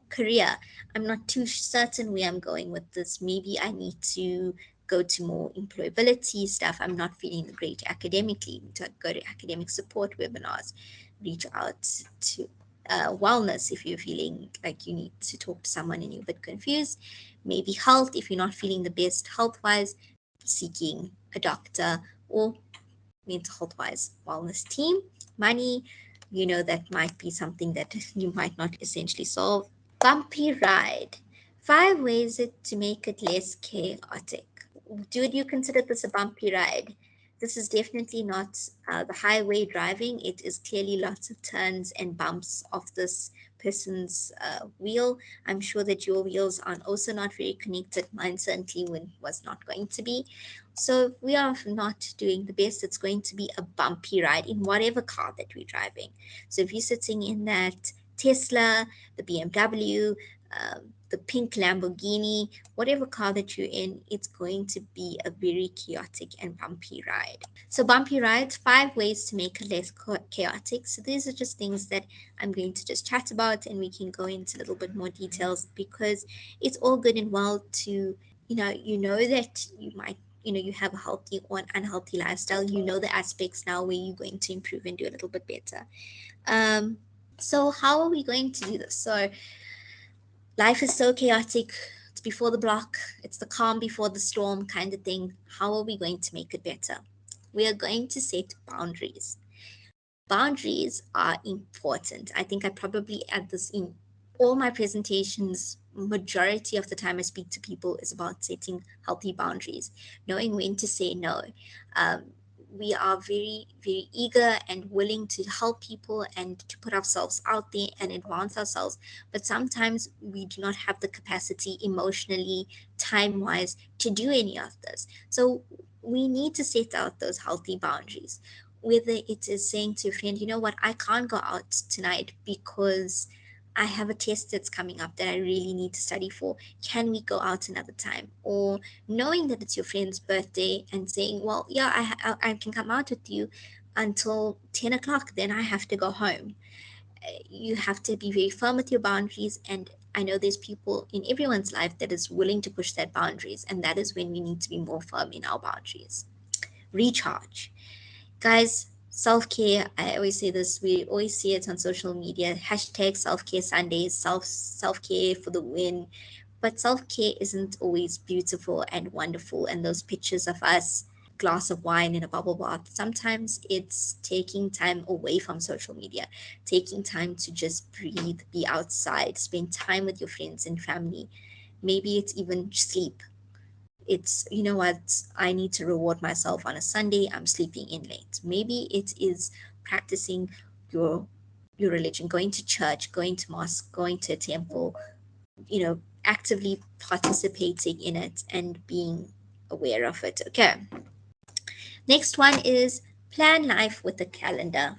Career, I'm not too certain where I'm going with this. Maybe I need to go to more employability stuff. I'm not feeling great academically, to go to academic support webinars. Reach out to wellness if you're feeling like you need to talk to someone and you're a bit confused. Maybe health, if you're not feeling the best health wise, seeking a doctor, or mental health wise wellness team. Money, that might be something that you might not essentially solve. Bumpy ride. 5 ways to make it less chaotic. Do you consider this a bumpy ride? This is definitely not the highway driving. It is clearly lots of turns and bumps off this person's wheel. I'm sure that your wheels are also not very connected. Mine certainly was not going to be. So if we are not doing the best, it's going to be a bumpy ride in whatever car that we're driving. So if you're sitting in that Tesla, the BMW, the pink Lamborghini, whatever car that you're in, it's going to be a very chaotic and bumpy ride. So, bumpy rides, 5 ways to make it less chaotic. So, these are just things that I'm going to just chat about, and we can go into a little bit more details, because it's all good and well to, that you might, you have a healthy or an unhealthy lifestyle. You know the aspects now where you're going to improve and do a little bit better. Um, so, how are we going to do this? So, life is so chaotic. It's before the block, it's the calm before the storm kind of thing. How are we going to make it better? We are going to set boundaries. Boundaries are important. I think I probably add this in all my presentations. Majority of the time I speak to people is about setting healthy boundaries, knowing when to say no. Um, we are very, very eager and willing to help people and to put ourselves out there and advance ourselves. But sometimes we do not have the capacity emotionally, time wise, to do any of this. So we need to set out those healthy boundaries, whether it is saying to a friend, you know what, I can't go out tonight because I have a test that's coming up that I really need to study for. Can we go out another time? Or knowing that it's your friend's birthday and saying, well, yeah, I can come out with you until 10 o'clock, then I have to go home. You have to be very firm with your boundaries. And I know there's people in everyone's life that is willing to push that boundaries. And that is when we need to be more firm in our boundaries. Recharge. Guys, self care, I always say this, we always see it on social media. Hashtag self care Sundays, self care for the win. But self care isn't always beautiful and wonderful. And those pictures of us, glass of wine in a bubble bath, sometimes it's taking time away from social media, taking time to just breathe, be outside, spend time with your friends and family. Maybe it's even sleep. It's, you know what, I need to reward myself on a Sunday, I'm sleeping in late. Maybe it is practicing your religion, going to church, going to mosque, going to a temple, actively participating in it and being aware of it. Okay, next one is plan life with a calendar.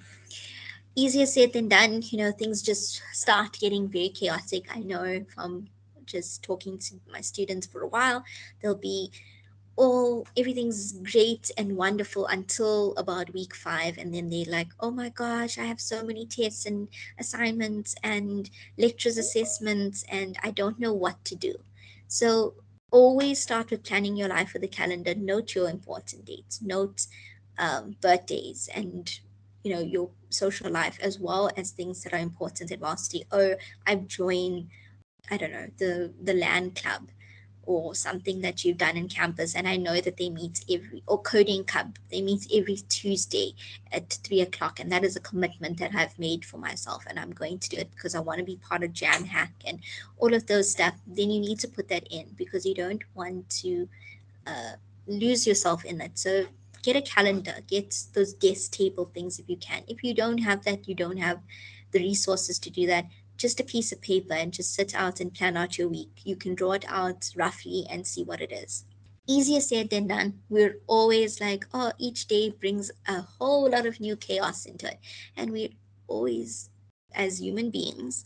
Easier said than done. Things just start getting very chaotic. I know from just talking to my students for a while, they'll be everything's great and wonderful until about week 5, and then they're like, oh my gosh, I have so many tests and assignments and lectures, assessments, and I don't know what to do. So always start with planning your life with a calendar. Note your important dates, note birthdays, and your social life, as well as things that are important at varsity. Oh, I've joined, I don't know, the land club, or something that you've done in campus, and I know that they meet every, or coding club, they meet every Tuesday at 3 o'clock, and that is a commitment that I've made for myself, and I'm going to do it because I want to be part of Jam Hack and all of those stuff. Then you need to put that in, because you don't want to uh, lose yourself in that. So get a calendar, get those desk table things if you can. If you don't have that, you don't have the resources to do that, just a piece of paper and just sit out and plan out your week. You can draw it out roughly and see what it is. Easier said than done. We're always like, oh, each day brings a whole lot of new chaos into it. And we're always, as human beings,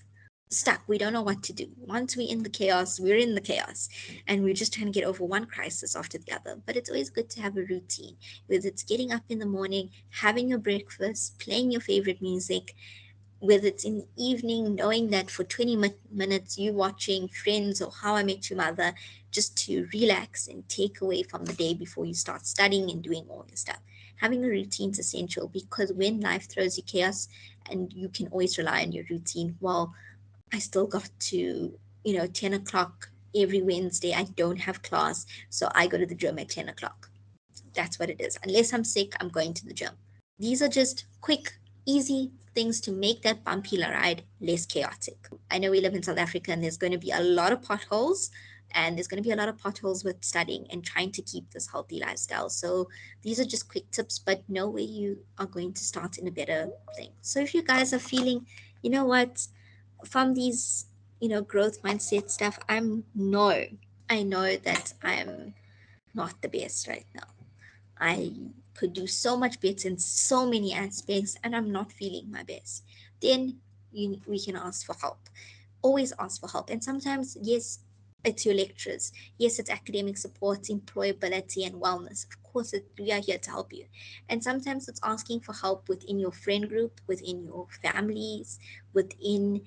stuck. We don't know what to do. Once we're in the chaos, we're in the chaos. And we're just trying to get over one crisis after the other. But it's always good to have a routine, whether it's getting up in the morning, having your breakfast, playing your favorite music, whether it's in the evening, knowing that for 20 minutes you watching Friends or How I Met Your Mother, just to relax and take away from the day before you start studying and doing all your stuff. Having a routine is essential, because when life throws you chaos, and you can always rely on your routine. Well, I still got to, 10 o'clock every Wednesday. I don't have class, so I go to the gym at 10 o'clock. That's what it is. Unless I'm sick, I'm going to the gym. These are just quick, easy things to make that bumpy ride less chaotic. I know we live in South Africa and there's going to be a lot of potholes, and there's going to be a lot of potholes with studying and trying to keep this healthy lifestyle. So these are just quick tips, but know where you are going to start in a better thing. So if you guys are feeling, you know what, from these, growth mindset stuff, I know that I'm not the best right now. I could do so much better in so many aspects, and I'm not feeling my best. Then we can ask for help. Always ask for help. And sometimes, yes, it's your lecturers. Yes, it's academic support, employability, and wellness. Of course, we are here to help you. And sometimes it's asking for help within your friend group, within your families, within,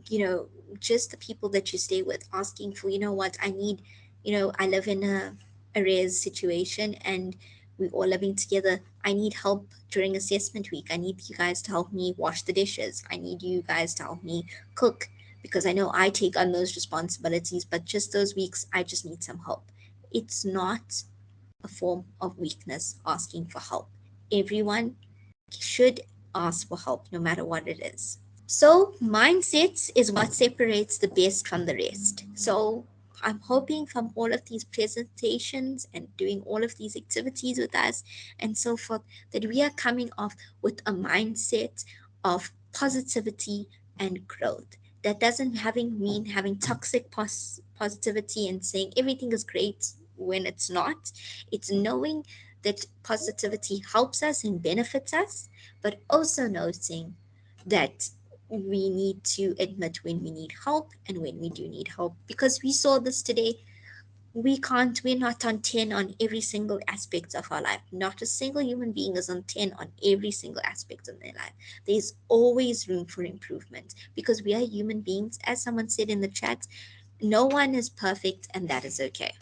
you know, just the people that you stay with, asking for, what I need. I live in a res situation, and we're all living together. I need help during assessment week. I need you guys to help me wash the dishes. I need you guys to help me cook, because I know I take on those responsibilities, but just those weeks, I just need some help. It's not a form of weakness asking for help. Everyone should ask for help no matter what it is. So, mindset is what separates the best from the rest. So, I'm hoping from all of these presentations and doing all of these activities with us and so forth, that we are coming off with a mindset of positivity and growth. That doesn't mean having toxic positivity and saying everything is great when it's not. It's knowing that positivity helps us and benefits us, but also noting that we need to admit when we need help and when we do need help, because we saw this today. We're not on 10 on every single aspect of our life. Not a single human being is on 10 on every single aspect of their life. There's always room for improvement, because we are human beings. As someone said in the chat, no one is perfect, and that is okay.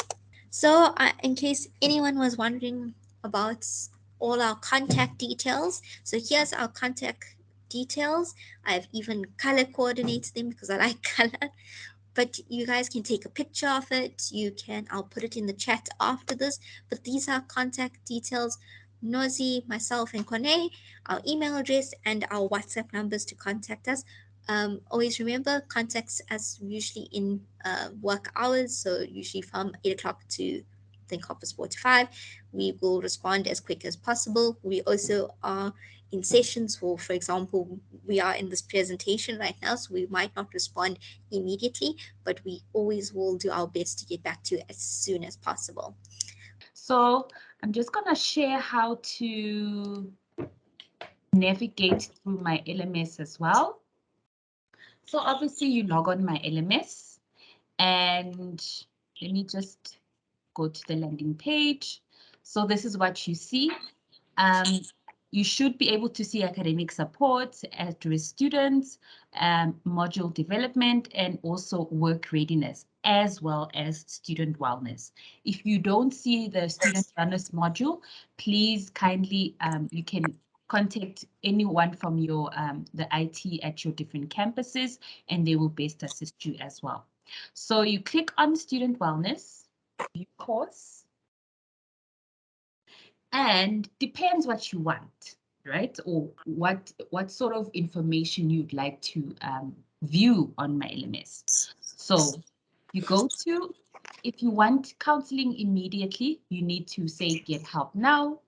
So, in case anyone was wondering about all our contact details, so here's our contact details. I've even color coordinated them because I like color. But you guys can take a picture of it. I'll put it in the chat after this. But these are contact details. Nozi, myself, and Kone, our email address, and our WhatsApp numbers to contact us. Always remember, contacts us usually in work hours, so usually from 8 o'clock to, I think, 4:45. We will respond as quick as possible. We also are in sessions for example, we are in this presentation right now, so we might not respond immediately, but we always will do our best to get back to you as soon as possible. So I'm just going to share how to navigate through my LMS as well. So obviously you log on my LMS, and let me just go to the landing page. So this is what you see. You should be able to see academic support, at-risk students, module development, and also work readiness, as well as student wellness. If you don't see the student wellness module, please kindly, you can contact anyone from your the IT at your different campuses, and they will best assist you as well. So you click on student wellness, view course, and depends what you want, right? Or what sort of information you'd like to view on my LMS. So you go to, if you want counseling immediately, you need to say get help now,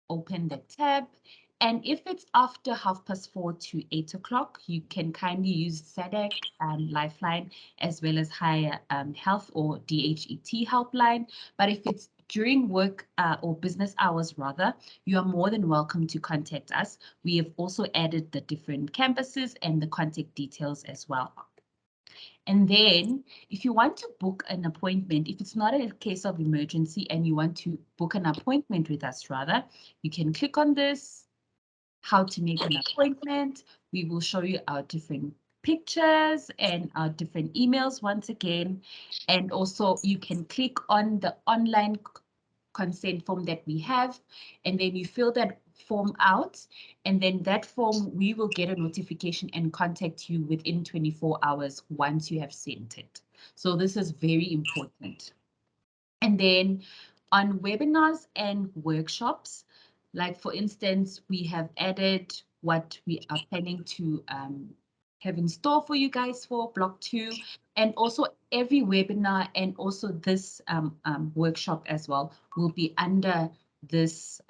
open the tab, And if it's after 4:30 to 8 o'clock, you can kindly use SADC, Lifeline, as well as Higher Health or DHET helpline. But if it's during work or business hours, rather, you are more than welcome to contact us. We have also added the different campuses and the contact details as well. And then if you want to book an appointment, if it's not a case of emergency and you want to book an appointment with us, rather, you can click on this, how to make an appointment. We will show you our different pictures and our different emails once again. And also you can click on the online consent form that we have, and then you fill that form out, and then that form, we will get a notification and contact you within 24 hours once you have sent it. So this is very important. And then on webinars and workshops, like for instance, we have added what we are planning to have in store for you guys for Block 2, and also every webinar and also this workshop as well will be under this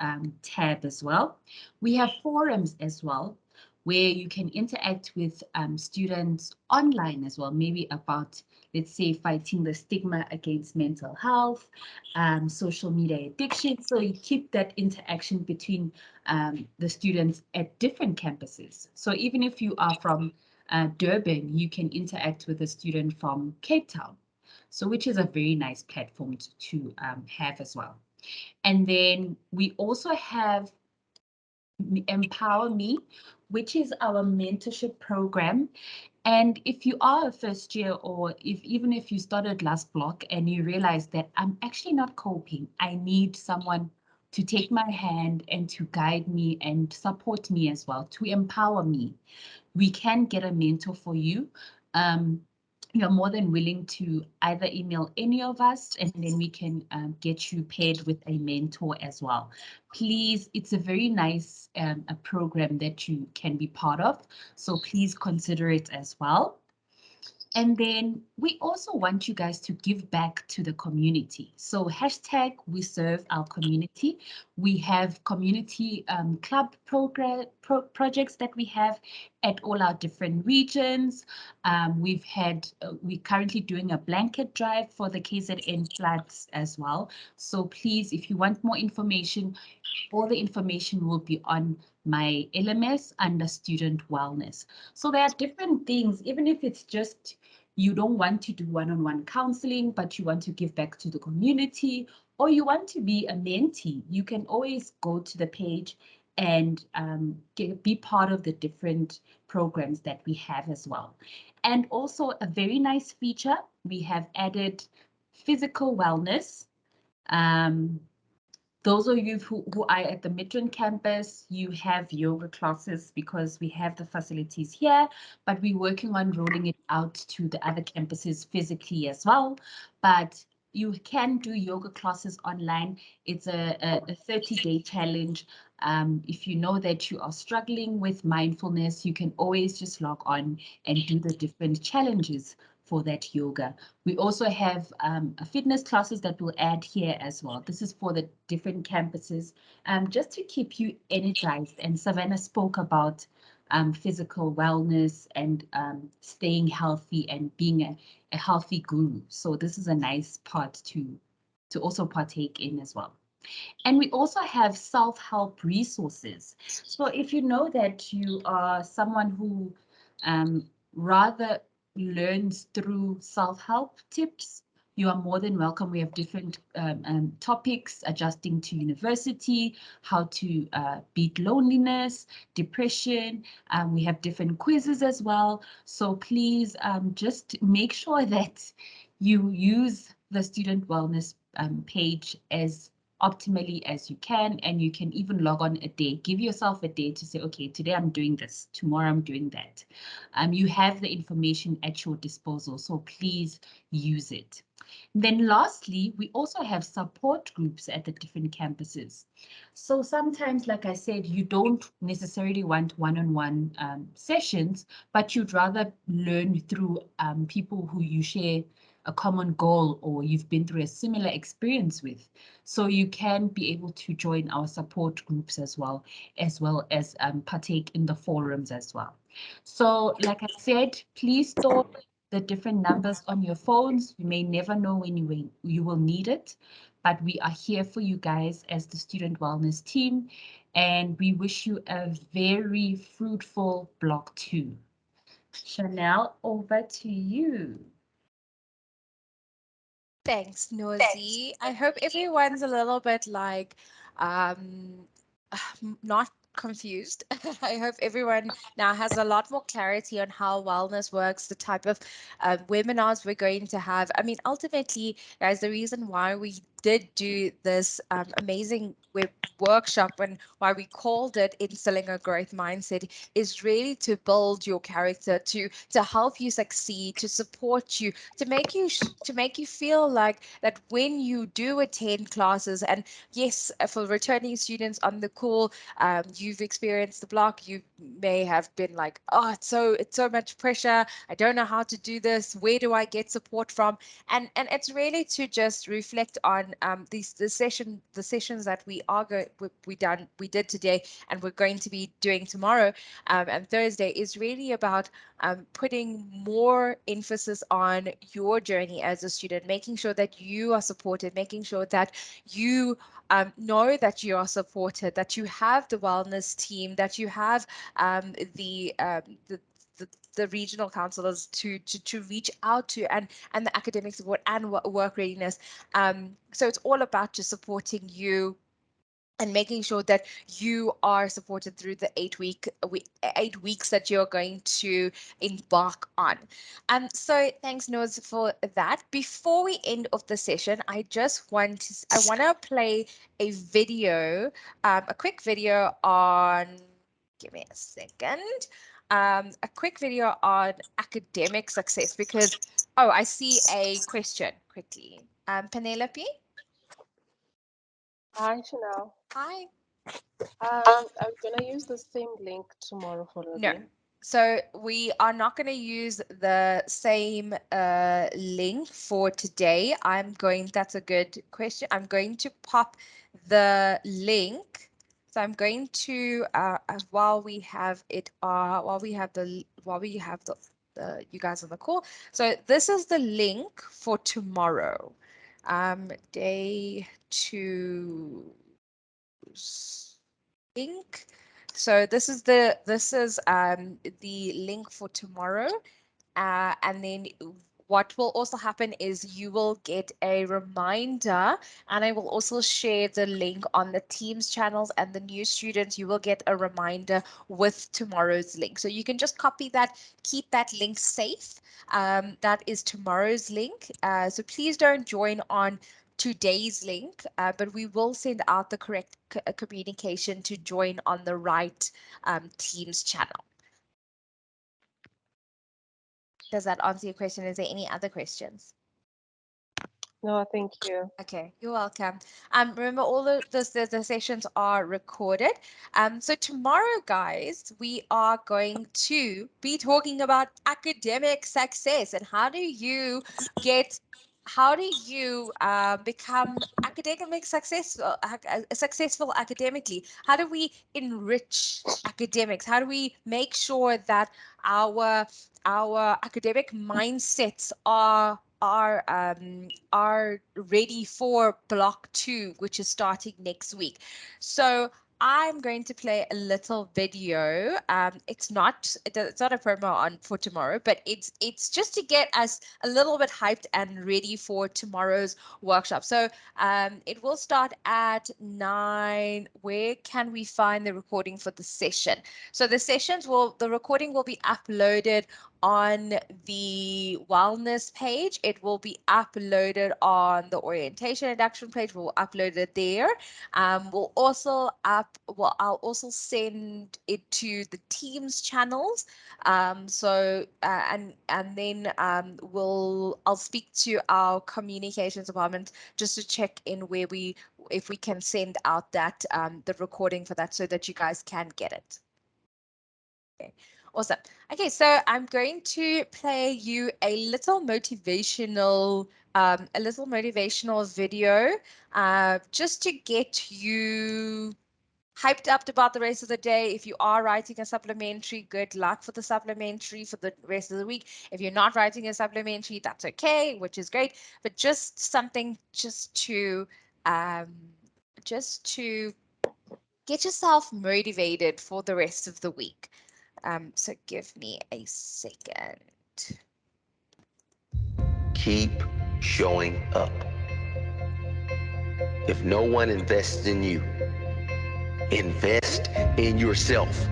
tab as well. We have forums as well, where you can interact with students online as well, maybe about, let's say, fighting the stigma against mental health, social media addiction. So you keep that interaction between the students at different campuses. So even if you are from Durban, you can interact with a student from Cape Town. So which is a very nice platform to have as well. And then we also have Empower Me, which is our mentorship program. And if you are a first year, or even if you started last block and you realize that I'm actually not coping, I need someone to take my hand and to guide me and support me as well, to empower me, we can get a mentor for you. You're more than willing to either email any of us, and then we can get you paired with a mentor as well. Please, it's a very nice a program that you can be part of, so please consider it as well. And then we also want you guys to give back to the community. So hashtag we serve our community. We have community club projects that we have at all our different regions. We're currently doing a blanket drive for the KZN floods as well. So please, if you want more information, all the information will be on my LMS under student wellness. So there are different things, even if it's just you don't want to do one-on-one counseling, but you want to give back to the community, or you want to be a mentee, you can always go to the page and be part of the different programs that we have as well. And also a very nice feature, we have added physical wellness. Those of you who are at the Midrand campus, you have yoga classes because we have the facilities here, but we're working on rolling it out to the other campuses physically as well. But you can do yoga classes online. It's a 30-day challenge. If you know that you are struggling with mindfulness, you can always just log on and do the different challenges for that yoga. We also have fitness classes that we'll add here as well. This is for the different campuses, just to keep you energized. And Savannah spoke about physical wellness and staying healthy and being a healthy guru. So this is a nice part to also partake in as well. And we also have self-help resources. So if you know that you are someone who rather learns through self-help tips, you are more than welcome. We have different topics, adjusting to university, how to beat loneliness, depression. We have different quizzes as well. So please just make sure that you use the student wellness page as optimally as you can, and you can even log on a day. Give yourself a day to say, okay, today I'm doing this, tomorrow I'm doing that. You have the information at your disposal, so please use it. Then lastly, we also have support groups at the different campuses. So sometimes, like I said, you don't necessarily want one-on-one sessions, but you'd rather learn through people who you share a common goal or you've been through a similar experience with. So you can be able to join our support groups as well as partake in the forums as well. So like I said, please store the different numbers on your phones. You may never know when you will need it, but we are here for you guys as the Student Wellness team, and we wish you a very fruitful block 2. Chanel, over to you. Thanks, Nosy. I hope everyone's a little bit like um not confused. I hope everyone now has a lot more clarity on how wellness works, the type of webinars we're going to have. I mean, ultimately, guys, the reason why we did do this amazing web workshop and why we called it Instilling a Growth Mindset is really to build your character, to help you succeed, to support you, to make you feel like that when you do attend classes. And yes, for returning students on the call, you've experienced the block. You may have been like, oh, it's so much pressure. I don't know how to do this. Where do I get support from? And it's really to just reflect on the sessions that we did today and we're going to be doing tomorrow and Thursday is really about putting more emphasis on your journey as a student, making sure that you are supported, making sure that you know that you are supported, that you have the wellness team, that you have the the, the regional counselors to reach out to, and the academic support and work readiness. So it's all about just supporting you and making sure that you are supported through the 8 weeks that you're going to embark on. So thanks, Noz, for that. Before we end of the session, I want to play a video, a quick video on. Give me a second. A quick video on academic success because I see a question quickly. Penelope, Hi, Chanel. hi. I'm gonna use the same link tomorrow for No. login. So we are not going to use the same link for today. That's a good question. I'm going to pop the link. So I'm going to, while we have the you guys on the call. So this is the link for tomorrow. Day two link. So this is the link for tomorrow. And then what will also happen is you will get a reminder, and I will also share the link on the Teams channels and the new students. You will get a reminder with tomorrow's link. So you can just copy that, keep that link safe. That is tomorrow's link. So please don't join on today's link, but we will send out the correct communication to join on the right Teams channel. Does that answer your question? Is there any other questions? No, thank you. Okay, you're welcome. Remember all the sessions are recorded. So tomorrow, guys, we are going to be talking about academic success and get, how do you become successful academically? How do we enrich academics? How do we make sure that our academic mindsets are ready for block 2, which is starting next week. So I'm going to play a little video. It's not a promo on for tomorrow, but it's just to get us a little bit hyped and ready for tomorrow's workshop. So it will start at 9. Where can we find the recording for the session? So the recording will be uploaded on the wellness page. It will be uploaded on the orientation induction page. We'll upload it there. I'll also send it to the Teams channels. And then I'll speak to our communications department just to check in if we can send out that the recording for that so that you guys can get it. Okay. Awesome. Okay, so I'm going to play you a little motivational video just to get you hyped up about the rest of the day. If you are writing a supplementary, good luck for the supplementary for the rest of the week. If you're not writing a supplementary, that's okay, which is great. But just something um, just to get yourself motivated for the rest of the week. So give me a second. Keep showing up. If no one invests in you, invest in yourself.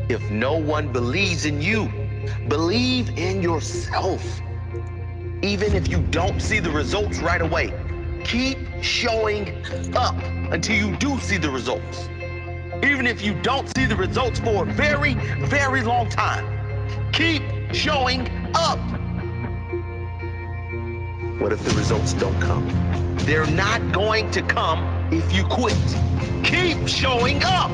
If no one believes in you, believe in yourself. Even if you don't see the results right away, keep showing up until you do see the results. Even if you don't see the results for a very, very long time, keep showing up. What if the results don't come? They're not going to come if you quit. Keep showing up.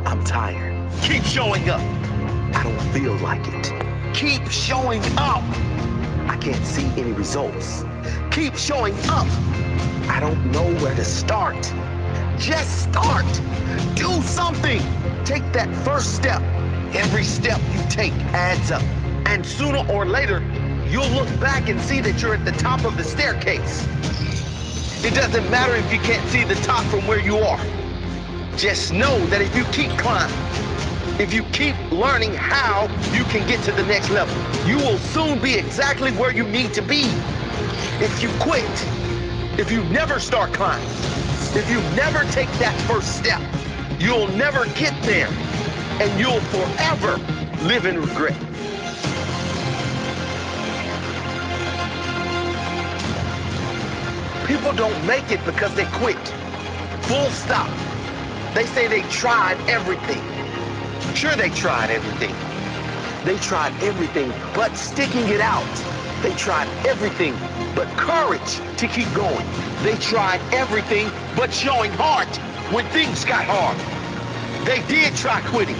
I'm tired. Keep showing up. I don't feel like it. Keep showing up. I can't see any results. Keep showing up. I don't know where to start. Just start. Do something. Take that first step. Every step you take adds up. And sooner or later, you'll look back and see that you're at the top of the staircase. It doesn't matter if you can't see the top from where you are. Just know that if you keep climbing, if you keep learning how you can get to the next level, you will soon be exactly where you need to be. If you quit, if you never start climbing, if you never take that first step, you'll never get there, and you'll forever live in regret. People don't make it because they quit. Full stop. They say they tried everything. Sure, they tried everything. They tried everything but sticking it out. They tried everything but courage to keep going. They tried everything but showing heart when things got hard. They did try quitting.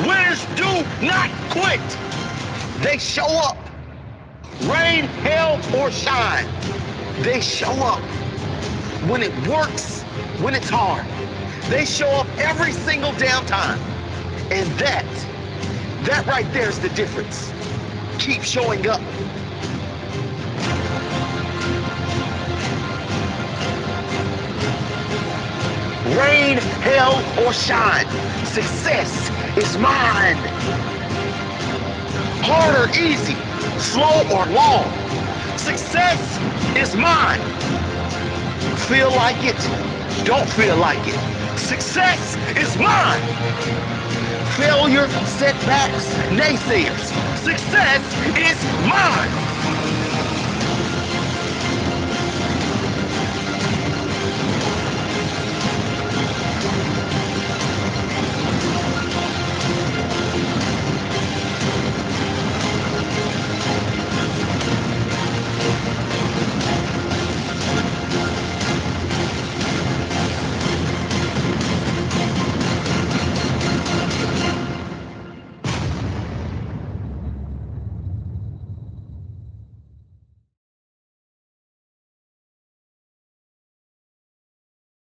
Winners do not quit. They show up. Rain, hail, or shine. They show up when it works, when it's hard. They show up every single damn time. And that right there is the difference. Keep showing up. Rain, hail, or shine, success is mine. Hard or easy, slow or long, success is mine. Feel like it, don't feel like it. Success is mine. Failure, setbacks, naysayers, success is mine.